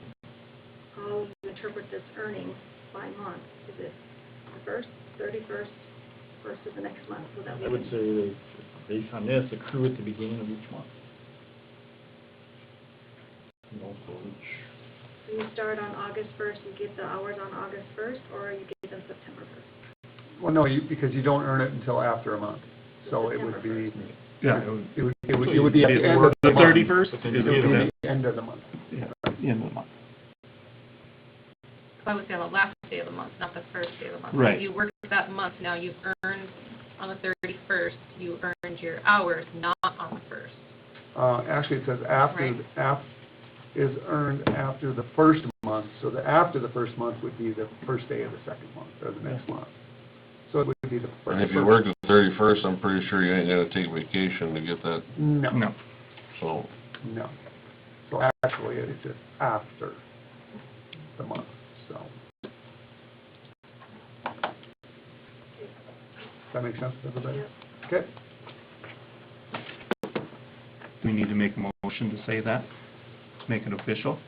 how you interpret this earnings by month. Is it the 1st, 31st, 1st of the next month, so that we I would can- say they, based on this, accrue at the beginning of each month. So each Do you start on August 1st, you get the hours on August 1st, or you get them September 1st? Well, no, because you don't earn it until after a month. So it would be, Yeah. it would be at the end of the The month. 31st? But then It you would get be it. the end of the month. Yeah, end of the month. I would say on the last day of the month, not the first day of the month. Right. If you work that month, now you've earned, on the 31st, you earned your hours, not on the 1st. Actually, it says after, Right. Is earned after the first month, so the after the first month would be the first day of the second month, or the next month. So it would be the first. And if you work the 31st, I'm pretty sure you ain't gonna take vacation to get that, No, No. so. no. So actually, it's just after the month, so. Does that make sense to everybody? Yep. Okay. We need to make a motion to say that, make it official.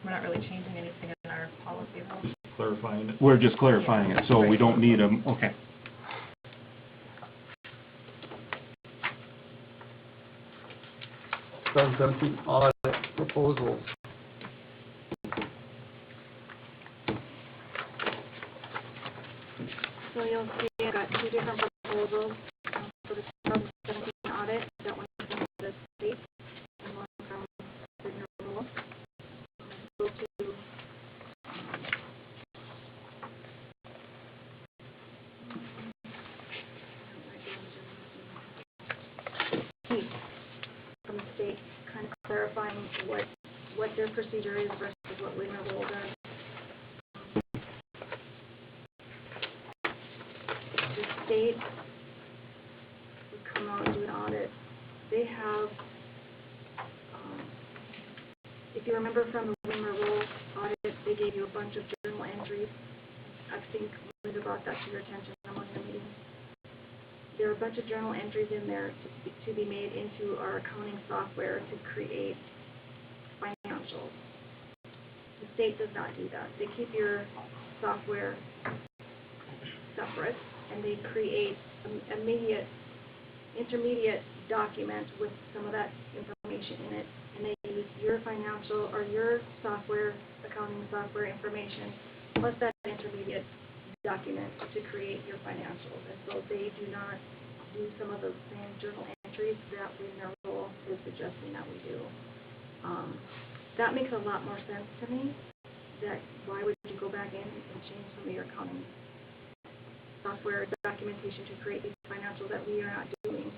We're not really changing anything in our policy though. Just clarifying it. We're just clarifying it, so we don't need a, okay. Seven seventeen audit proposals. So you'll see I got two different proposals for the 2017 audit. That one is from the state and one from Signer Rule. Go to from the state, kind of clarifying what their procedure is versus what Signer Rule does. The state would come out and do an audit. They have, if you remember from the Wimmer Rule audit, they gave you a bunch of journal entries. I think Linda brought that to your attention in one of the meetings. There are a bunch of journal entries in there to be made into our accounting software to create financials. The state does not do that. They keep your software separate, and they create intermediate document with some of that information in it, and they use your financial or your software, accounting software information, plus that intermediate document to create your financials. And so they do not do some of those same journal entries that Wigner Rule is suggesting that we do. That makes a lot more sense to me, that why would you go back in and change some of your accounting software documentation to create these financials that we are not doing.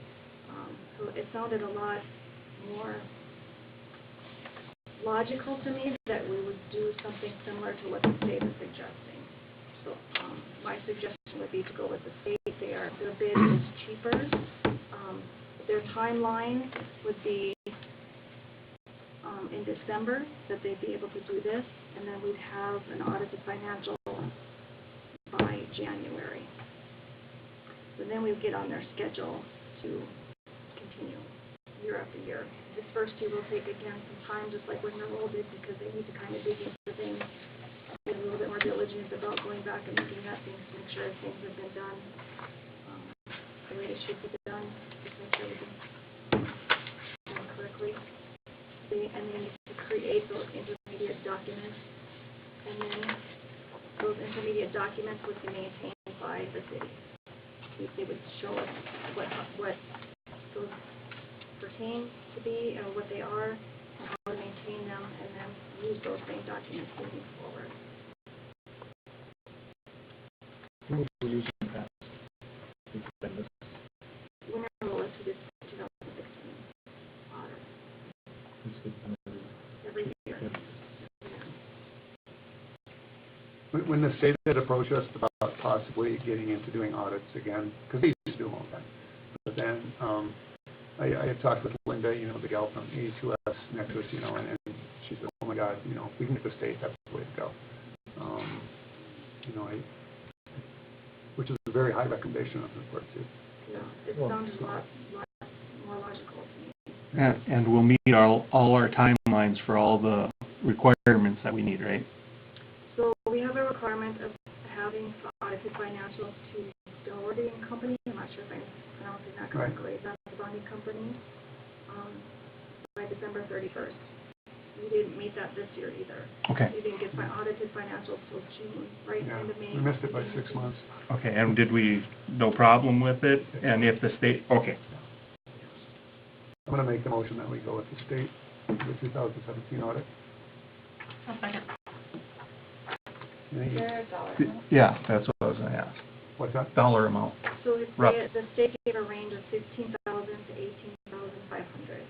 So it sounded a lot more logical to me that we would do something similar to what the state is suggesting. So my suggestion would be to go with the state. Their bid is cheaper. Their timeline would be in December that they'd be able to do this, and then we'd have an audited financial by January. So then we would get on their schedule to continue year after year. This first year will take, again, some time, just like when the role did, because they need to kind of dig into things, get a little bit more diligent about going back and looking at things to make sure things have been done the way they should be done, just make sure everything's done correctly. And they need to create those intermediate documents, and then those intermediate documents would be maintained by the city. They would show us what those pertain to be and what they are, and how to maintain them, and then use those same documents moving forward. What were we using in the past? We've done this. Winner Rule is to this 2016 audit This is every year. When the state had approached us about possibly getting into doing audits again, because they used to do them all the time, but then I had talked with Linda, the gal from A2S Nexus, and she said, oh my God, if we can get the state, that's the way to go. Which is a very high recommendation on her part too. Yeah, it sounded a lot more logical to me. And we'll meet all our timelines for all the requirements that we need, right? So we have a requirement of having audited financials to Doherty and Company. I'm not sure if I'm pronouncing that correctly. That's the bonding company by December 31st. we didn't meet that this year either. Okay, We didn't get audited financials till June, right, Yeah, end of May. we missed it by 6 months. okay, and did we, no problem with it? And if the state, okay, I'm gonna make the motion that we go with the state, the 2017 audit. I'll second. Is Any- there a dollar amount? yeah, that's what I was gonna ask, What's that? dollar amount. So it's, Rough. the state gave a range of 15,000 to 18,500.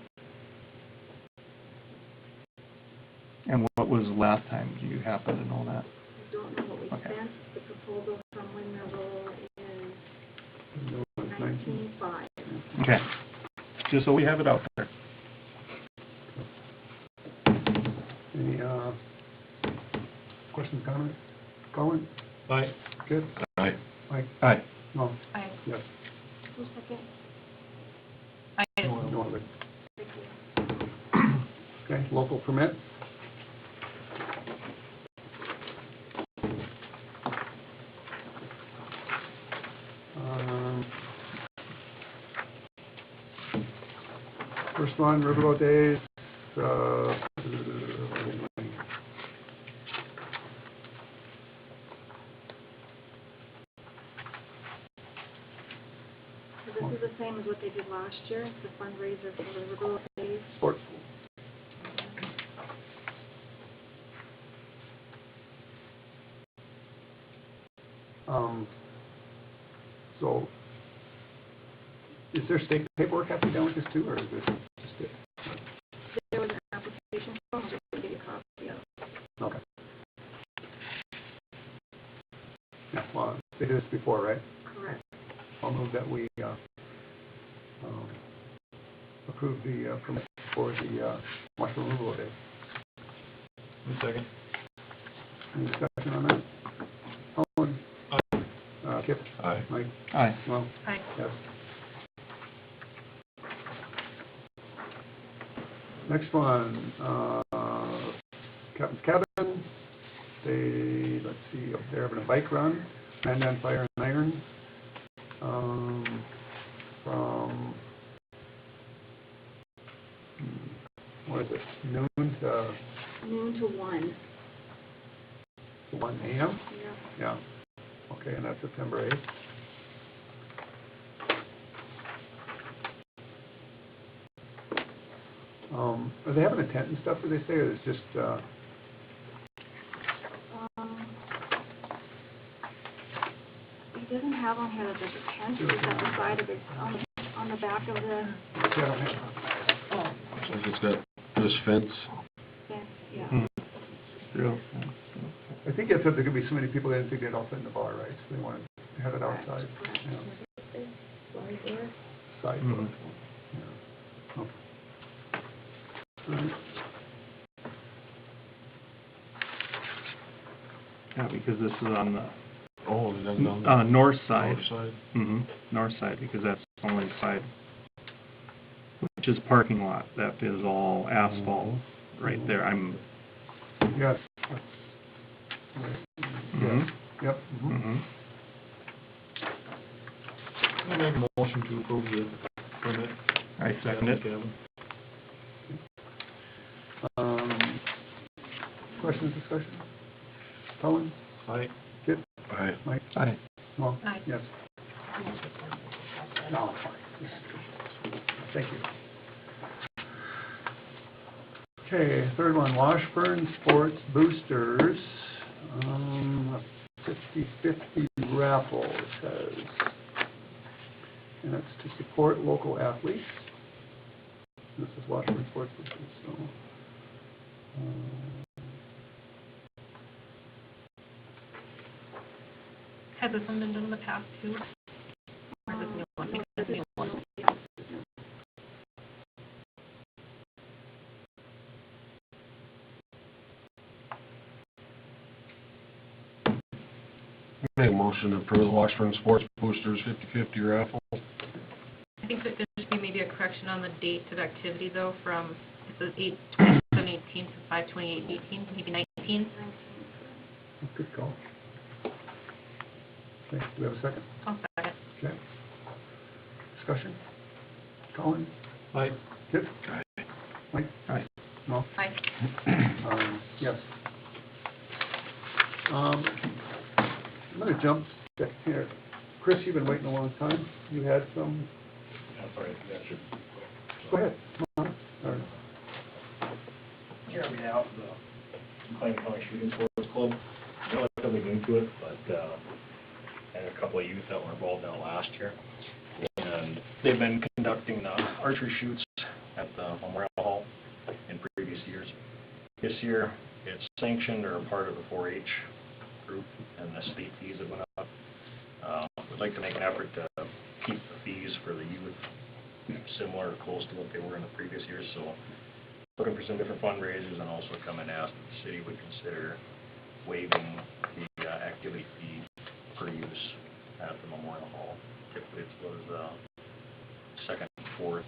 And what was last time, do you happen to know that? I don't know what we Okay. spent, the proposal from Windmill is No, it's 19. 19.5. Okay, just so we have it out there. Any, questions, comments? Colin? Aye. Kip? Aye. Mike? Aye. No? Aye. Yes. Who's second? Aye. No other. Thank you. Okay, local permit? First one, Riverboat Days, So this is the same as what they did last year, the fundraiser for the Riverboat Days. sports. So, is there state paperwork have to be done with this too, or is this just it? There was an application form, which I can give you a copy of. Okay. Yeah, well, they did this before, right? Correct. I'll move that we, approve the, permit for the, mushroom removal day. Second. Any discussion on that? Colin? Kip? Aye. Mike? Aye. No? Aye. Yes. Next one, Captain's Cabin, they, let's see, they're having a bike run, Mandan Fire and Iron, from, what is it, noon to Noon to 1. 1 a.m.? Yeah. Yeah, okay, and that's September 8th. Are they having a tent and stuff, do they say, or is it just, He doesn't have on here that there's a tent, it's at the side of it, on the back of the they don't have- So it's got this fence. fence, yeah. Hmm. Zero. I think it said there could be so many people, they didn't think they'd all fit in the bar, right? So they wanted to have it outside, yeah, side door. Mhm. Yeah. Okay. All right. Yeah, because this is on the, Oh, it doesn't on the north side. north side? Mm-hmm, north side, because that's the only side, which is parking lot, that is all asphalt right there, I'm, Yes. That's right. mhm, Yep. mhm. mhm. I make a motion to approve the permit. I second it. Kevin. Questions, discussion? Colin? Aye. Kip? Aye. Mike? Aye. No? Aye. Yes. No, fine. Thank you. Okay, third one, Washburn Sports Boosters, a 50/50 raffle, it says. And it's to support local athletes. This is Washburn Sports Boosters, so. Has this one been done in the past too? Or is this new one? No, This is new one. yeah. Make a motion to approve the Washburn Sports Boosters 50/50 raffle. I think that there should be maybe a correction on the date of activity though, from, it says 8/27/18 to 5/28/18, maybe 19. Good call. Okay, do we have a second? I'll second. Okay. Discussion? Colin? Aye. Kip? Aye. Mike? Aye. No? Aye. jump here. Chris, you've been waiting a long time. You had some, go ahead. Come on. Or- Jeremy out, the McLean County Shooting Sports Club, relatively new to it, but, had a couple of youth that were involved in it last year. And they've been conducting, archery shoots at the Memorial Hall in previous years. This year, it's sanctioned or part of the 4-H group, and the state fees have went up. We'd like to make an effort to keep the fees for the youth similar or close to what they were in the previous years, so looking for some different fundraisers, and also come and ask if the city would consider waiving the activity fee per use at the Memorial Hall. Typically, it was second, fourth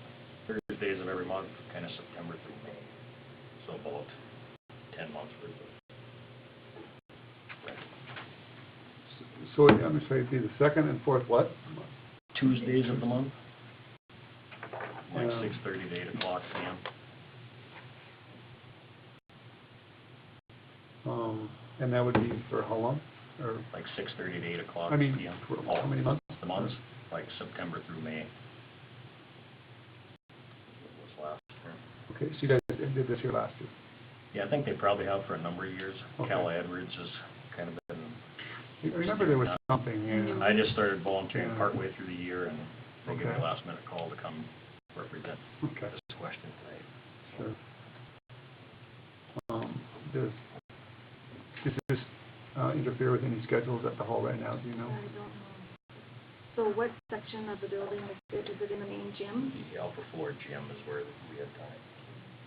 Thursdays of every month, kind of September through May, so about 10 months worth of rent. So, I'm sorry, it'd be the second and fourth what? Tuesdays of the month, like Yeah. 6:30 to 8 o'clock p.m. And that would be for how long? Or, Like 6:30 to 8 o'clock I mean, p.m. for how many months? The months, like September through May. Was last year. Okay, so you guys did this year last year. Yeah, I think they probably have for a number of years. Okay. Cal Edwards has kind of been, I remember there was something, yeah. I just started volunteering Yeah. partway through the year, and they gave me Okay. a last minute call to come represent Okay, this question tonight. sure. Does this interfere with any schedules at the hall right now, do you know? I don't know. So what section of the building is it? Is it in the main gym? The upper floor gym is where we had done it.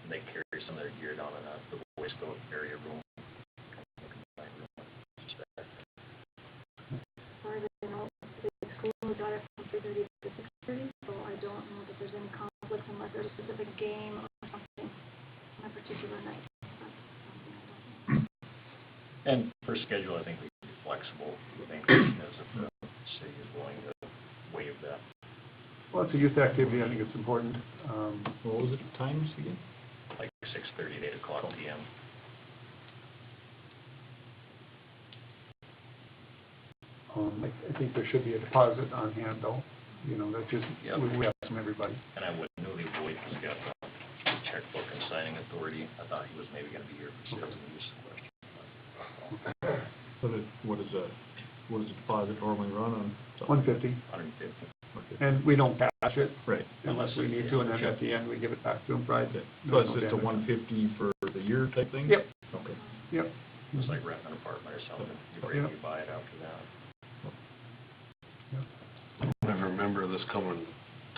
And they carry some of their gear down in the Boy Scout area room. As far as I know, the school got it from 3:30 to 6:30, so I don't know that there's any conflicts unless there's a specific game or something on a particular night. That's something I don't know. And for schedule, I think we can be flexible. The main question is if the city is willing to waive that. Well, it's a youth activity, I think it's important. What was it, times again? Like 6:30 to 8 o'clock p.m. I think there should be a deposit on hand though, you know, that just, Yep. we ask from everybody. And I would newly void because he got the checkbook and signing authority. I thought he was maybe going to be here for sales and use question. What does the deposit normally run on? 150, 150. and we don't cash it Right. unless we need to, and then at the end, we give it back to them Friday. So it's just a 150 for the year type thing? Yep. Okay. Yep. It's like renting an apartment or something. You break, Yep. you buy it after that. I never remember this coming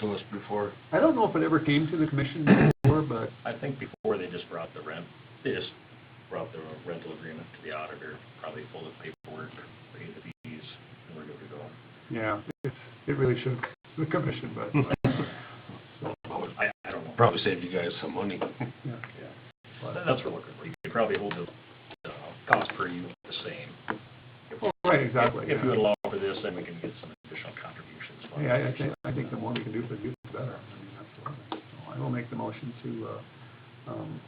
to us before. I don't know if it ever came to the commission before, but, I think before they just brought the rental agreement to the auditor, probably full of paperwork, paid the fees, and we're good to go. yeah, it really should, the commission, but, I don't know. Probably saved you guys some money. yeah. That's what we're looking for. You could probably hold the cost per unit the same. Right, exactly. If you would allow for this, then we can get some additional contributions. Yeah, I think the more we can do for the youth, the better. I mean, absolutely. So I will make the motion to,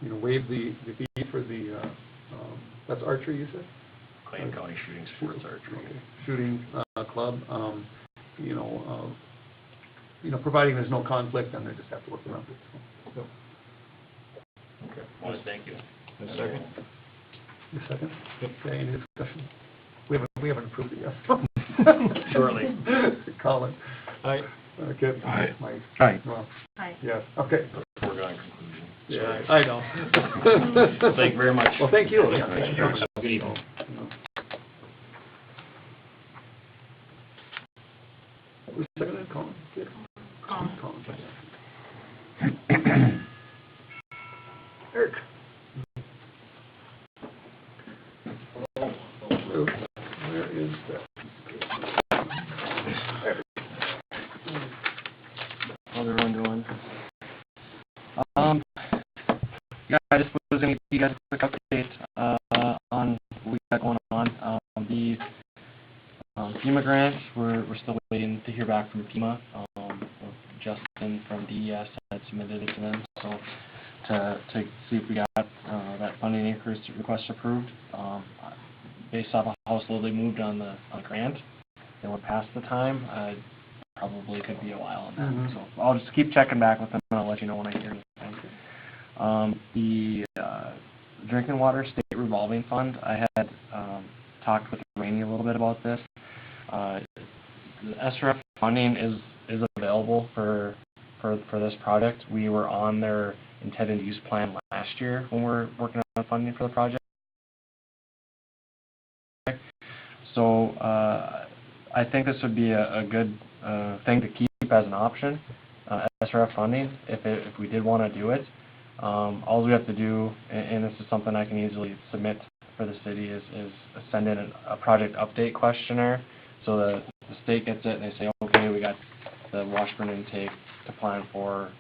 you know, waive the fee for the, that's archery, you said? Clayton County Shooting Sports Archery. Okay. Shooting, club, you know, providing there's no conflict, then they just have to work around it, so. Okay. I want to thank you. A second? A second? Okay, any discussion? We haven't approved it yet. Shortly. Colin? Aye. Kip? Aye. Mike? Aye. Rob? Hi. Yes, okay. Foregone conclusion. Yeah, Sorry. I know. Thank you very much. Well, thank you. Thank Yeah, you. thanks for coming. Have a good evening. Who's seconded, Colin? Kip? Colin. Colin, Eric? Where is that? How's everyone doing? Yeah, I just was going to give you guys a quick update on what we got going on. The FEMA grants, we're still waiting to hear back from FEMA. Justin from DES had submitted it to them, so to see if we got that funding increase request approved. Based off of how slow they moved on the grant, they went past the time, probably could be a while on that. Mhm. So I'll just keep checking back with them, and I'll let you know when I hear anything. The drinking water state revolving fund, I had talked with Rainey a little bit about this. The SRF funding is available for this project. We were on their intended use plan last year when we were working on funding for the project. So I think this would be a good thing to keep as an option, SRF funding, if we did want to do it. All we have to do, and this is something I can easily submit for the city, is send in a project update questionnaire. So the state gets it and they say, okay, we got the Washburn intake to plan for,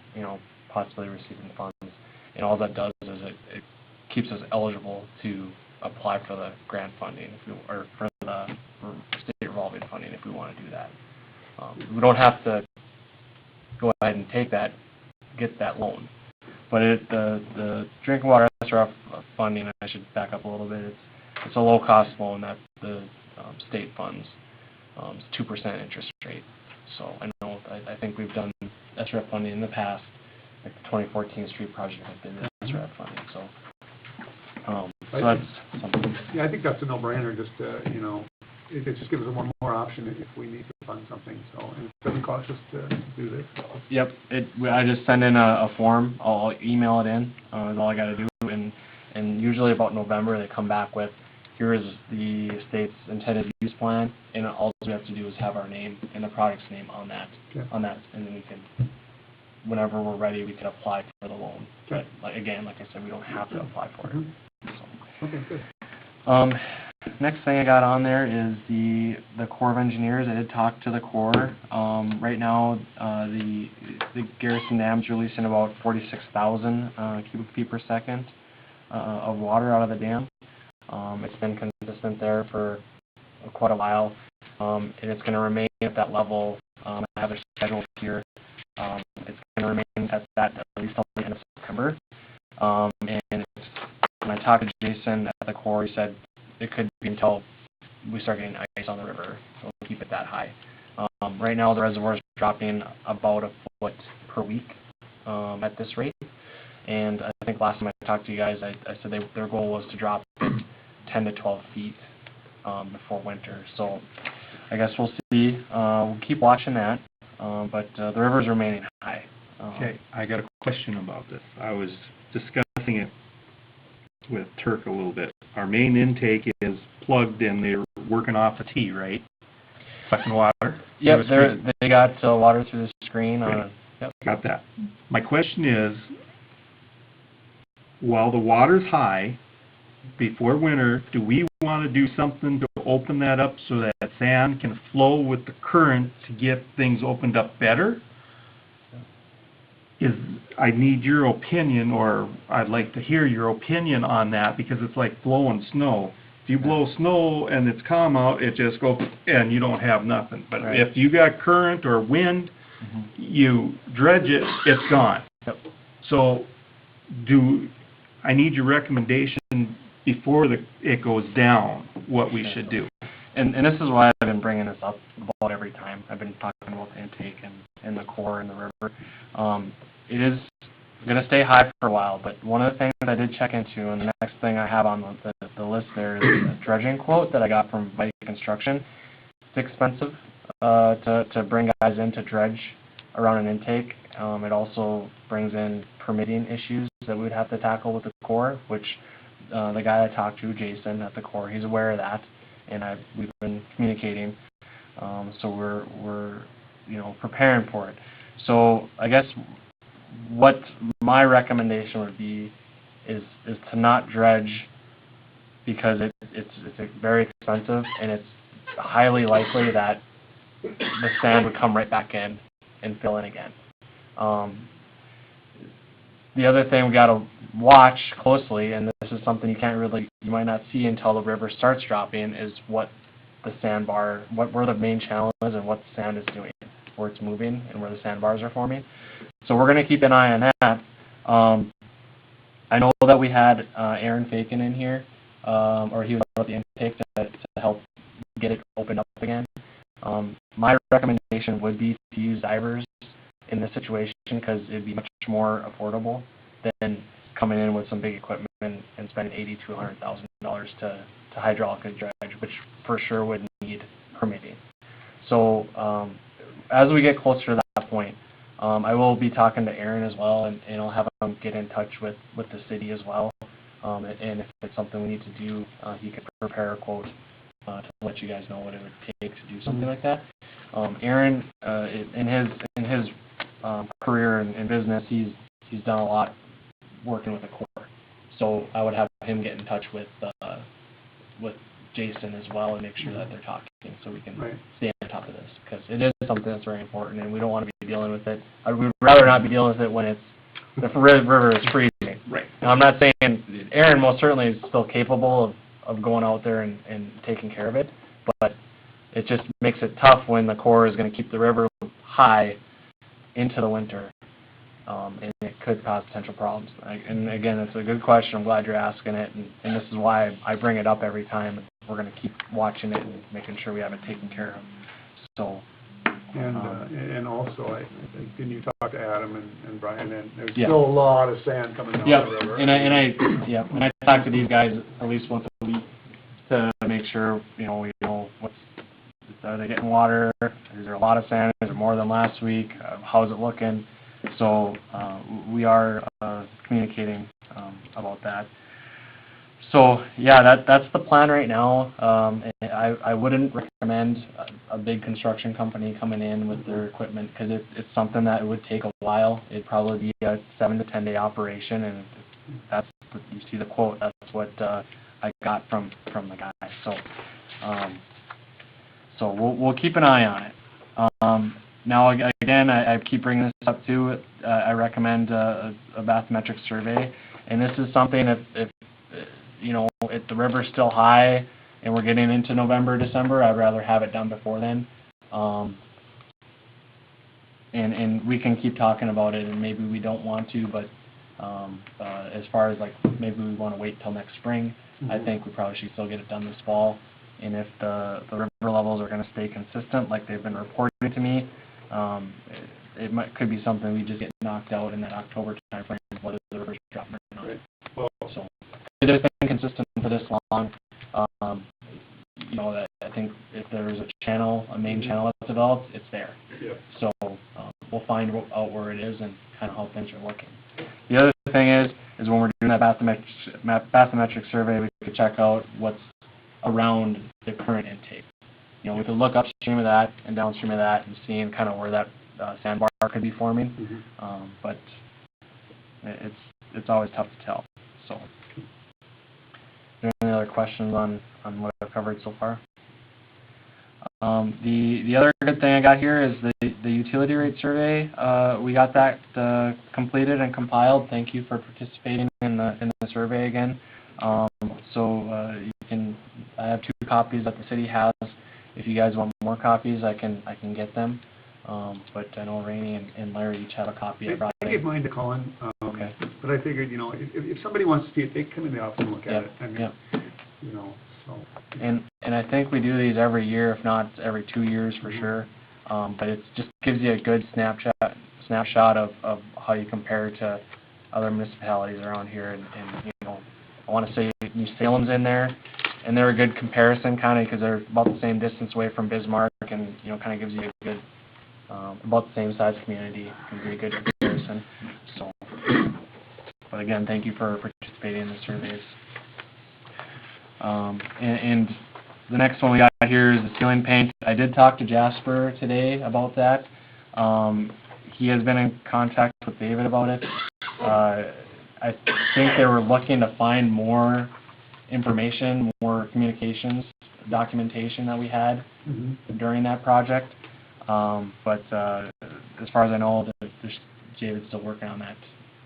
possibly receiving funds. And all that does is it keeps us eligible to apply for the grant funding, or for the state revolving funding if we want to do that. We don't have to go ahead and get that loan. But the drinking water SRF funding, I should back up a little bit, it's a low-cost loan that the state funds. It's 2% interest rate. So I think we've done SRF funding in the past, like the 2014 street project has been SRF funding. So that's something. Yeah, I think that's a no-brainer, just, it just gives us one more option if we need to fund something, so, and it doesn't cost us to do this, so. Yep, I just send in a form, I'll email it in, is all I gotta do, and usually about November, they come back with, here is the state's intended use plan, and all we have to do is have our name and the product's name on that, Okay. And then we can, whenever we're ready, we can apply for the loan. Okay. But, like I said, we don't have to apply for it. Mhm. So. Okay, good. Next thing I got on there is the Corps of Engineers. I did talk to the Corps. Right now, the Garrison Dam's releasing about 46,000 cubic feet per second of water out of the dam. It's been consistent there for quite a while, and it's going to remain at that level. I have a schedule here. It's going to remain at that at least until the end of September. And when I talked to Jason at the Corps, he said it could be until we start getting ice on the river, so we'll keep it that high. Right now, the reservoir is dropping about a foot per week at this rate. And I think last time I talked to you guys, I said their goal was to drop it 10 to 12 feet before winter. So I guess we'll see. We'll keep watching that, but the river's remaining high. Okay, I got a question about this. I was discussing it with Turk a little bit. Our main intake is plugged and they're working off a T, right? Sucking water? Yep, through a screen. they got water through the screen. Right. Yep. Got that. My question is, while the water's high, before winter, do we want to do something to open that up so that sand can flow with the current to get things opened up better? I need your opinion, or I'd like to hear your opinion on that, because it's like blowing snow. If you blow snow and it's calm out, it just goes, and you don't have nothing. But Right. if you got current or wind, you dredge it, it's gone. Yep. So I need your recommendation before it goes down, what we should do. And this is why I've been bringing this up about every time. I've been talking about the intake and the core and the river. It is going to stay high for a while, but one of the things I did check into, and the next thing I have on the list there is a dredging quote that I got from Vite Construction. It's expensive to bring guys in to dredge around an intake. It also brings in permitting issues that we'd have to tackle with the Corps, which the guy I talked to, Jason at the Corps, he's aware of that, and we've been communicating. So we're preparing for it. So I guess what my recommendation would be is to not dredge, because it's very expensive, and it's highly likely that the sand would come right back in and fill in again. The other thing we got to watch closely, and this is something you might not see until the river starts dropping, is what the sandbar, where the main channel is and what the sand is doing, where it's moving and where the sandbars are forming. So we're going to keep an eye on that. I know that we had Aaron Fakin in here, or he was at the intake to help get it opened up again. My recommendation would be to use divers in this situation, because it'd be much more affordable than coming in with some big equipment and spending $80,000 to $100,000 to hydraulically dredge, which for sure would need permitting. So, as we get closer to that point, I will be talking to Aaron as well, and I'll have him get in touch with the city as well. And if it's something we need to do, he could prepare a quote to let you guys know what it would take to do something like that. Aaron, in his career in business, he's done a lot working with the Corps. So I would have him get in touch with Jason as well and make sure that they're talking, so we can stay on top of this, because it is something that's very important, and we don't want to be dealing with it. I would rather not be dealing with it when the river is freezing. Right. Now, I'm not saying Aaron most certainly is still capable of going out there and taking care of it, but it just makes it tough when the Corps is going to keep the river high into the winter, and it could cause potential problems. And again, it's a good question. I'm glad you're asking it, and this is why I bring it up every time. We're going to keep watching it and making sure we have it taken care of. So. And also, didn't you talk to Adam and Brian, and there's Yeah. still a lot of sand coming down Yep, the river. and I talk to these guys at least once a week to make sure, we know are they getting water, is there a lot of sand, is there more than last week, how's it looking? So, we are, communicating, about that. So, yeah, that's the plan right now. And I wouldn't recommend a big construction company coming in with their equipment, because it's something that would take a while. It'd probably be a 7 to 10 day operation, and that's you see the quote. That's what I got from the guy. So we'll keep an eye on it. Now again, I keep bringing this up too. I recommend a bathymetric survey, and this is something if the river's still high and we're getting into November, December, I'd rather have it done before then. And we can keep talking about it, and maybe we don't want to, but as far as maybe we want to wait till next spring, I think we probably should still get it done this fall. And if the river levels are going to stay consistent like they've been reporting to me, could be something we just get knocked out in that October timeframe, whether the river's dropping or not. Right. So it's been consistent for this long. That I think if there's a main channel that's developed, it's there. Yep. So we'll find out where it is and kind of how things are looking. The other thing is when we're doing that bathymetric survey, we could check out what's around the current intake. We could look upstream of that and downstream of that and seeing kind of where that sandbar could be forming. But it's always tough to tell. So, are there any other questions on what I've covered so far? The other good thing I got here is the utility rate survey. We got that completed and compiled. Thank you for participating in the survey again. I have 2 copies that the city has. If you guys want more copies, I can get them. But I know Rainey and Larry each have a copy. I gave mine to Colin. Okay. But I figured, if somebody wants to see it, they come in the office and look at it. So. And I think we do these every year, if not every 2 years for sure. But it just gives you a good snapshot of how you compare to other municipalities around here. And I want to say New Salem's in there, and they're a good comparison, kind of, because they're about the same distance away from Bismarck, and kind of gives you a good, about the same size community, can be a good comparison. So, but again, thank you for participating in the surveys. And the next one we got here is the ceiling paint. I did talk to Jasper today about that. He has been in contact with David about it. I think they were looking to find more information, more communications, documentation that we had during that project. But as far as I know, David's still working on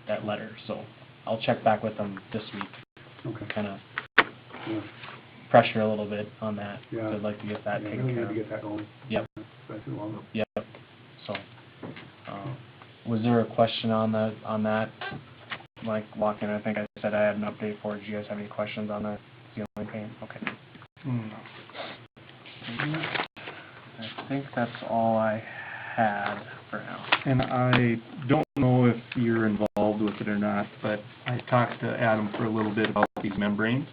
that letter. So I'll check back with them this week. Okay. Kind of pressure a little bit on that. Yeah. I'd like to get that taken we care need of. to get that going. Yep. That's too long. Yep. So, was there a question on that? Like walking, I think I said I had an update for it. Do you guys have any questions on the ceiling paint? Okay. think that's all I had for now. And I don't know if you're involved with it or not, but I talked to Adam for a little bit about these membranes.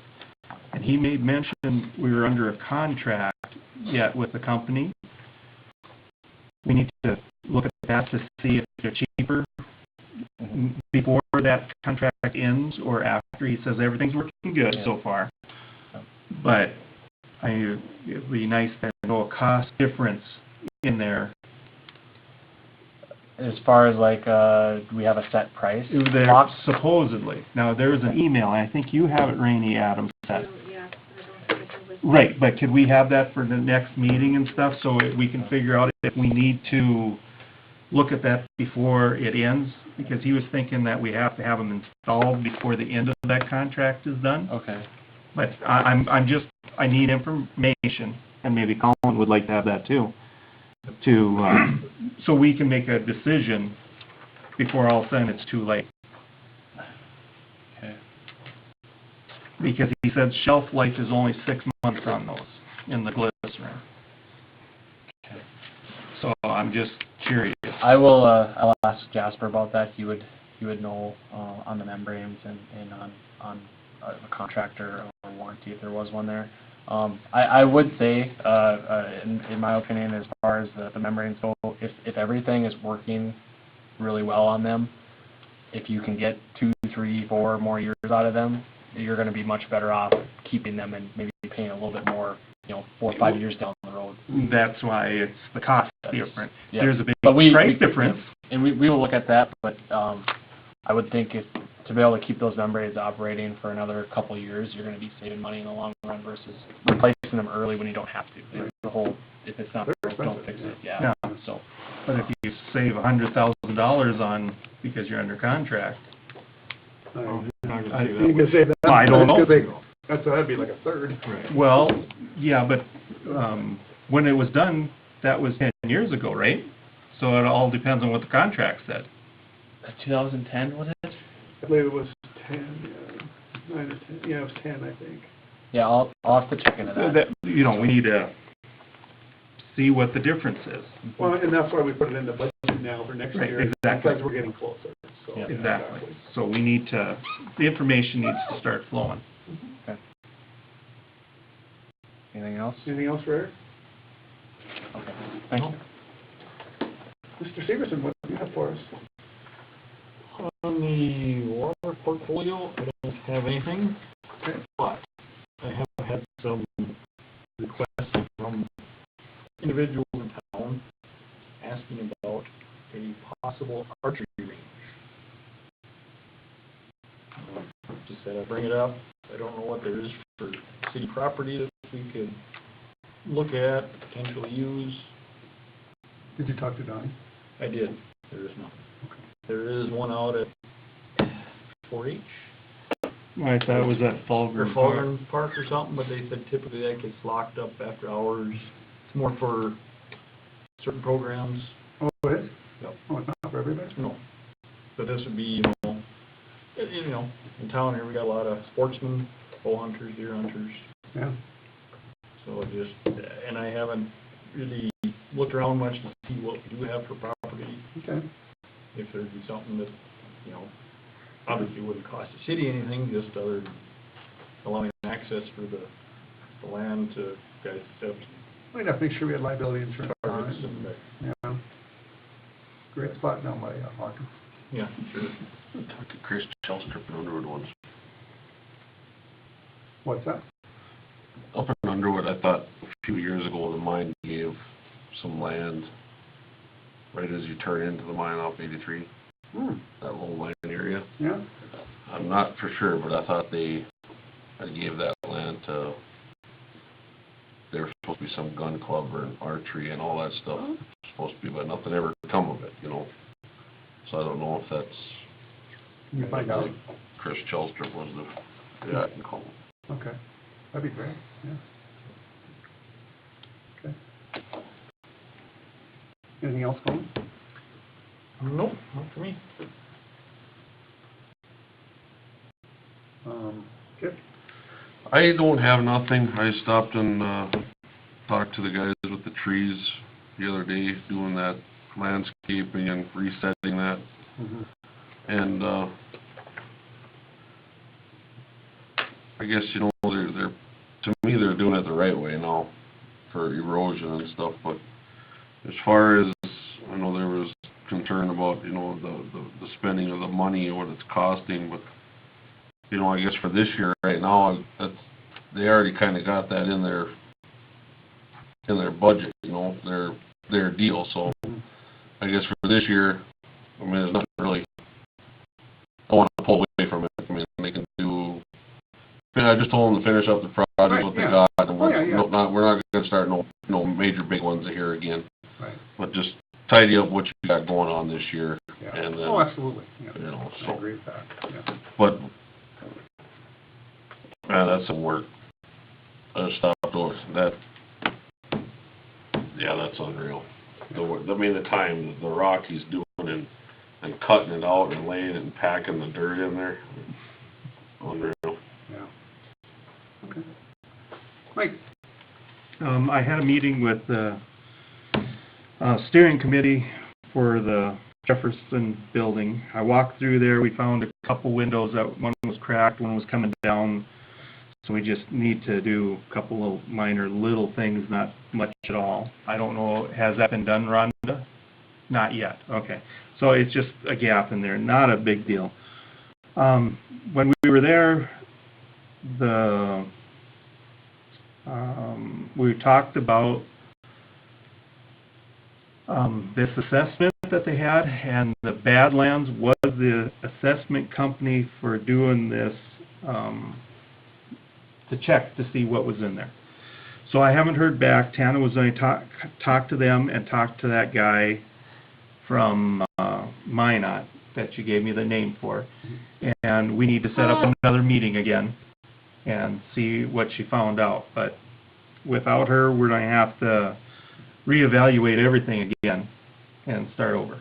And he made mention we were under a contract yet with the company. We need to look at that to see if they're cheaper before that contract ends or after. He says everything's working good so far. But it'd be nice to know a cost difference in there. As far as like, do we have a set price? There, Locked? supposedly. Now, there was an email, and I think you have it, Rainey, Adam said. Yeah, I don't have it with me. Right, but could we have that for the next meeting and stuff, so we can figure out if we need to look at that before it ends? Because he was thinking that we have to have them installed before the end of that contract is done. Okay. But I need information, and maybe Colin would like to have that too, so we can make a decision before all of a sudden it's too late. Okay. Because he said shelf life is only 6 months on those in the glycerin. Okay. So I'm just curious. I'll ask Jasper about that. He would know on the membranes and on a contractor or warranty if there was one there. I would say, in my opinion, as far as the membranes go, if everything is working really well on them, if you can get 2, 3, 4 more years out of them, you're going to be much better off keeping them and maybe paying a little bit more, 4 or 5 years down the road. That's why it's the cost difference. Yeah. There's a big But price difference. And we will look at that, but I would think to be able to keep those membranes operating for another couple of years, you're going to be saving money in the long run versus replacing them early when you don't have to. It's the whole, if it's not broke, don't fix it. Yeah. So, But if you save $100,000 on, because you're under contract, You're not gonna I do think that. you say that. Well, I don't know. That'd be like a third. Right. well, yeah, but when it was done, that was 10 years ago, right? So it all depends on what the contract said. 2010 was it? I believe it was 10, 9 or 10, yeah, it was 10, I think. Yeah, I'll have to check into that. We need to see what the difference is. Well, and that's why we put it in the budget now for next Right, year. exactly. Because we're getting closer, so. Yeah. Exactly. So we need to, the information needs to start flowing. Okay. Anything else? Anything else for Eric? Okay. Thank you. Mr. Severson, what do you have for us? On the water portfolio, I don't have anything, Okay. but I have had some requests from individuals in town asking about a possible archery range. Just said I'd bring it up. I don't know what there is for city property that we could look at, potentially use. Did you talk to Donnie? I did. There is none. There is one out at 4-H. I thought it was at Or Falgren Park. Falgren Park or something, but they said typically that gets locked up after hours. It's more for certain programs. Oh, it is? Yep. Oh, it's not for everybody? No. But this would be, in town here, we got a lot of sportsmen, bow hunters, deer hunters. Yeah. So and I haven't really looked around much to see what we do have for property. Okay. If there'd be something that, obviously wouldn't cost the city anything, just other than allowing access for the land to guys to set We'd have to make sure we had liability insurance on targets it. and, Yeah. Great spot down by Hawkins. yeah, sure. Talked to Chris Chelstrup in Underwood once. What's that? Up in Underwood, I thought a few years ago, the mine gave some land right as you turn into the mine off 83, that little line area. Yeah. I'm not for sure, but I thought I gave that land to, there was supposed to be some gun club or archery and all that stuff, supposed to be, but nothing ever come of it, So I don't know if that's. Can you find out? Chris Chelstrup was the guy I can call him. Okay. That'd be great, yeah. Okay. Anything else, Colin? Nope, not for me. Kip? I don't have nothing. I stopped and talked to the guys with the trees the other day, doing that landscaping and resetting that. And, I guess, you know, they're, to me, they're doing it the right way now for erosion and stuff, but as far as, I know there was concern about, you know, the spending of the money and what it's costing, but, you know, I guess for this year, right now, they already kinda got that in their budget, you know, their deal, so I guess for this year, I mean, there's nothing really, I wanna pull away from it. I mean, they can do, I just told them to finish up the project, what they got, and we're not gonna start no major big ones here again. Right. But just tidy up what you got going on this year, Yeah. and then, Oh, absolutely, yeah. you know, I so, agree with that, yeah. but, that's some work. Stopped over, that's unreal. I mean, the time, the rock he's doing and cutting it out and laying it and packing the dirt in there, unreal. Yeah. Okay. Mike? I had a meeting with the steering committee for the Jefferson building. I walked through there, we found a couple windows that one was cracked, one was coming down. So we just need to do a couple of minor little things, not much at all. I don't know, has that been done, Rhonda? Not yet, okay. So it's just a gap in there, not a big deal. When we were there, we talked about this assessment that they had, and the Badlands was the assessment company for doing this, to check to see what was in there. So I haven't heard back. Tana was going to talk to them and talk to that guy from Minot that you gave me the name for. And we need to set up another meeting again and see what she found out. But without her, we're going to have to reevaluate everything again and start over.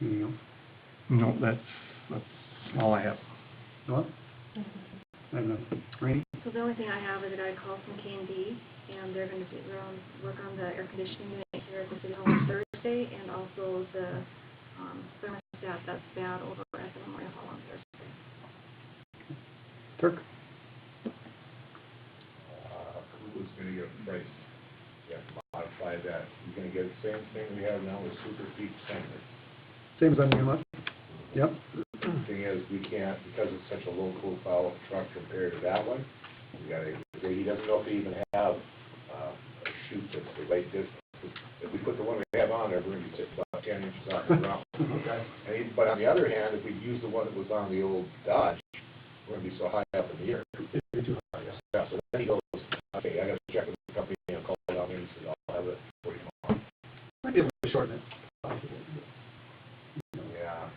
Anything else? No, that's all I have. What? I have nothing. Rainey? So the only thing I have is a guy called from K&D, and they're going to work on the air conditioning unit here at the City Hall on Thursday, and also the thermostat that's bad over at the Memorial Hall on Thursday. Turk? Who's gonna get a price? You have to modify that. You're gonna get the same thing we have now with Super Peak Standard. Same as on Munich? Yep. Thing is, we can't, because it's such a low profile truck compared to that one, we gotta, he doesn't know if they even have, a chute that's the right distance. If we put the one we have on there, we're gonna be sitting about 10 inches off the ground. Okay. But on the other hand, if we use the one that was on the old Dodge, we're gonna be so high up in the air. You're too high, yeah. Yeah, so then he goes, okay, I gotta check with the company and call it out, and he said, I'll have it for you tomorrow. Might be able to shorten it. Possibly. Yeah.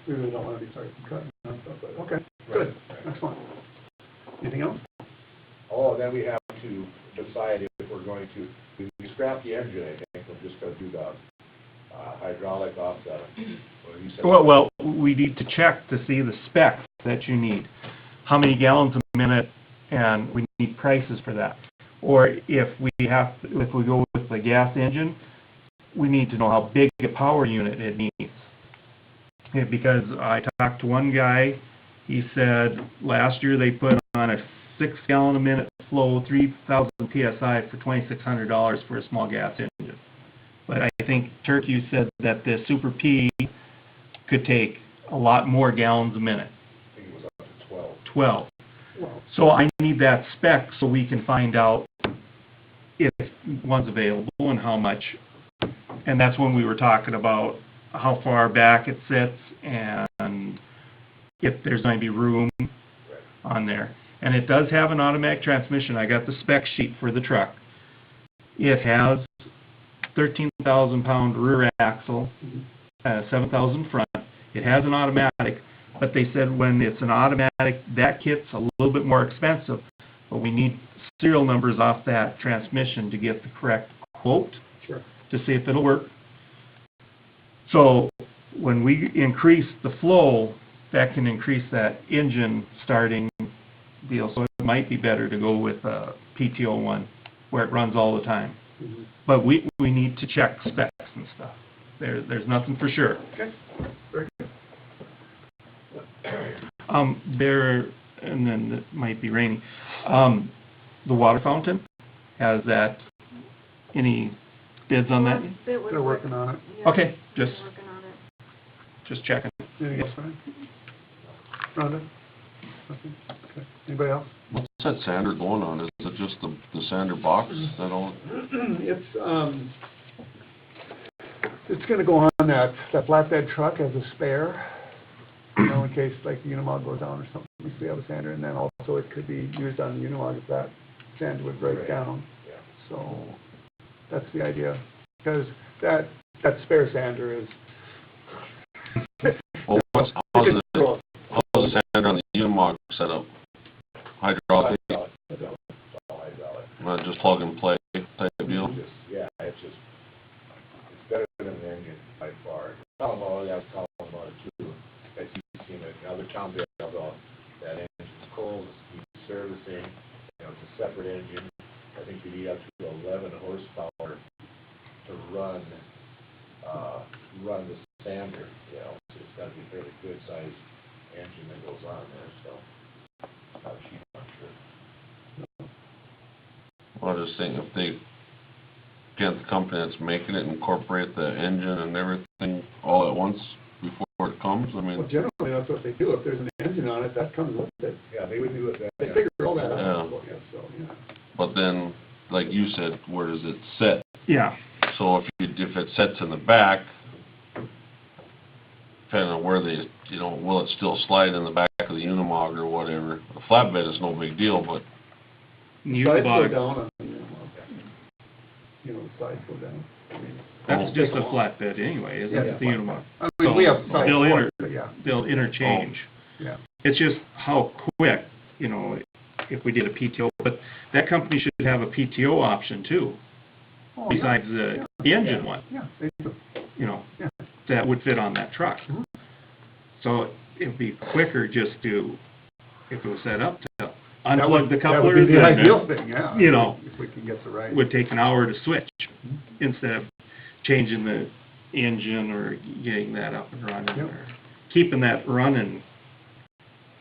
We really don't want to be starting cutting and stuff, but, okay, good, excellent. Anything else? Oh, then we have to decide if we're going to, we scrap the engine, I think, we're just gonna do the, hydraulic off the, what you said? Well, we need to check to see the specs that you need. How many gallons a minute, and we need prices for that. Or if we go with the gas engine, we need to know how big a power unit it needs. Yeah, because I talked to one guy, he said last year they put on a 6 gallon a minute flow, 3,000 PSI for $2,600 for a small gas engine. But I think Turk, you said that the Super P could take a lot more gallons a minute. I think it was up to 12. 12. Well, So I need that spec so we can find out if one's available and how much. And that's when we were talking about how far back it sits and if there's going to be room on there. And it does have an automatic transmission. I got the spec sheet for the truck. It has 13,000 pound rear axle, 7,000 front. It has an automatic, but they said when it's an automatic, that kit's a little bit more expensive, but we need serial numbers off that transmission to get the correct quote sure. to see if it'll work. So when we increase the flow, that can increase that engine starting deal, so it might be better to go with a PTO one, where it runs all the time. Mhm. But we need to check specs and stuff. There's nothing for sure. Okay, very good. And then it might be rainy. The water fountain, has that, any bids on that? They're working on it. Okay, just Working on it. checking. Anything else, Brian? Rhonda? Nothing? Okay. Anybody else? What's that sander going on? Is it just the sander box that all, It's gonna go on that flatbed truck as a spare, you know, in case like the Unimog goes down or something, if we have a sander, and then also it could be used on the Unimog if that sander would break Right. down. Yeah. So, that's the idea, because that spare sander is. how's the sander on the Unimog set up? Hydraulic, not just plug and play type deal? Yeah, it's better than an engine by far. Colorado, that's Colorado too, as you've seen it, other towns they have all, that engine's cold, it's servicing, you know, it's a separate engine. I think you need up to 11 horsepower to run the sander, you know, so it's gotta be a fairly good sized engine that goes on there, so, not cheap, I'm sure. Well, I just think if they get the company that's making it incorporate the engine and everything all at once before it comes, I Well, mean, generally, that's what they do, if there's an engine on it, that comes with it. Yeah, they would do it that. They yeah. figure all that Yeah. out, for you, so, yeah. but then, like you said, where does it sit? Yeah, So if it sits in the back, depending on where they, you know, will it still slide in the back of the Unimog or whatever? A flatbed is no big deal, but Sides go Unimog, down on the Unimog. You know, the sides go down. I mean, that's just a take 'em off. flatbed anyway, isn't Yeah, it, the Unimog? I mean, we have So sides they'll for inter- it, but yeah, They'll interchange. yeah. It's just how quick, you know, if we did a PTO, but that company should have a PTO option too, Oh, yeah. besides the engine one, Yeah, they do. you know, Yeah. that would fit on that truck. Mhm. So it'd be quicker just to, if it was set up to That unplug would- the That would couplers, be the and ideal thing, yeah. you know, If we can get the right. it would take an hour to switch instead of changing the engine or getting that up and running Yep. or keeping that running,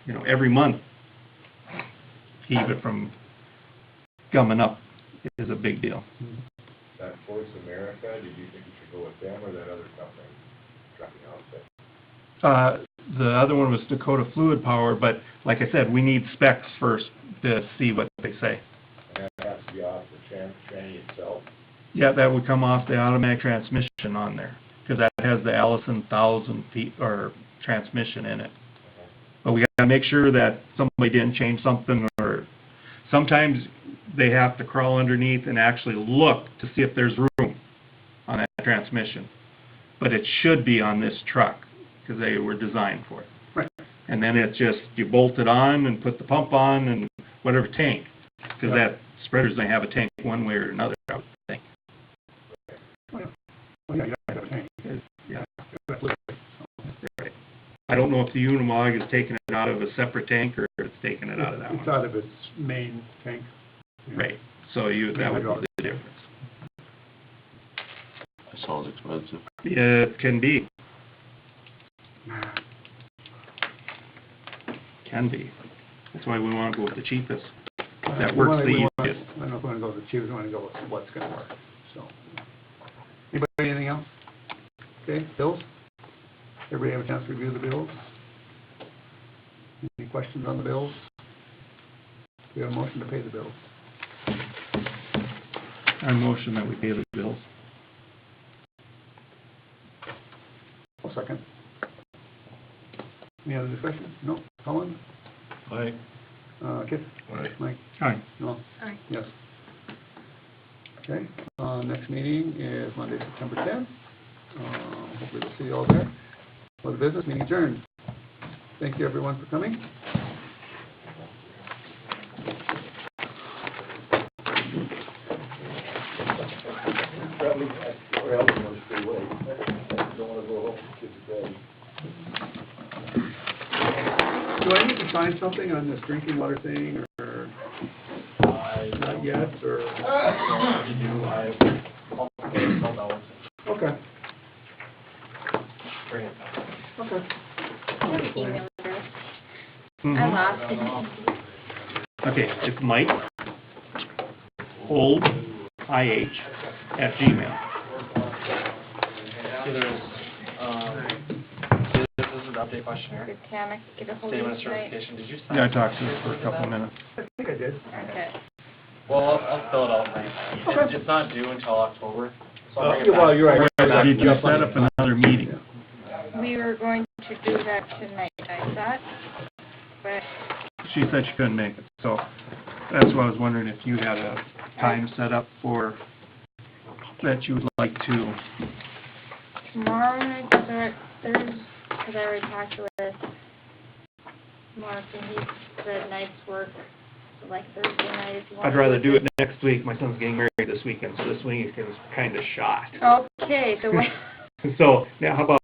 you know, every month. Keep it from gumming up is a big deal. That Force America, did you think you should go with them or that other company, trucking outfit? The other one was Dakota Fluid Power, but like I said, we need specs first to see what they say. And that has to be off the tranny itself. Yeah, that would come off the automatic transmission on there, because that has the Allison 1000 feet, or transmission in it. But we gotta make sure that somebody didn't change something, or sometimes they have to crawl underneath and actually look to see if there's room on that transmission. But it should be on this truck, because they were designed for it. Right. And then it's just, you bolt it on and put the pump on and whatever tank, because that spreader's gonna have a tank one way or another, I would think. Well, yeah, you gotta have a tank. Yeah. Absolutely. Right. I don't know if the Unimog is taking it out of a separate tank or if it's taking it out of that It's one. out of its main tank. Right, so that would be the difference. it sounds expensive. Yeah, it can be, That's why we wanna go with the cheapest. That works the easiest. I don't know if we wanna go with the cheapest, we wanna go with what's gonna work, so. Anybody, anything else? Okay, bills? Everybody have a chance to review the bills? Any questions on the bills? We have a motion to pay the bills. I motion that we pay the bills. I'll second. Any other discussion? No? Colin? Aye. Kip? Aye. Mike? Aye. No? Aye. Yes. Okay, next meeting is Monday, September 10th. Hopefully we'll see you all there. For the business, meeting adjourned. Thank you, everyone, for coming. Probably, or else I'm gonna stay away. Don't wanna go home, kids are ready. Do I need to sign sign something on this drinking water thing, or not yet, or? You do, I'll get it filled out. Okay, Bring it back. okay. I have an email address. I Mhm. lost it. Okay, it's Mike, Old, IH, @gmail. So there's, this is an update questionnaire. Did Tammy get a hold of Statement you of tonight? certification, did you sign? Yeah, I talked to her for a couple of minutes. I think I did. Okay. Well, I'll fill it out for you. Okay. It's not due until October, so I'll bring it Yeah, back. well, you're right. Bring it back. Did you set up another meeting? We were going to do that tonight, I thought, but She said she couldn't make it, so that's why I was wondering if you had a time set up for, that you would like to. tomorrow night, start Thursday, because I already talked with Mark, and he said nights work, so like Thursday night if you want. I'd rather do it next week. My son's getting married this weekend, so this weekend is kind of shot. Okay, so what, So, now how about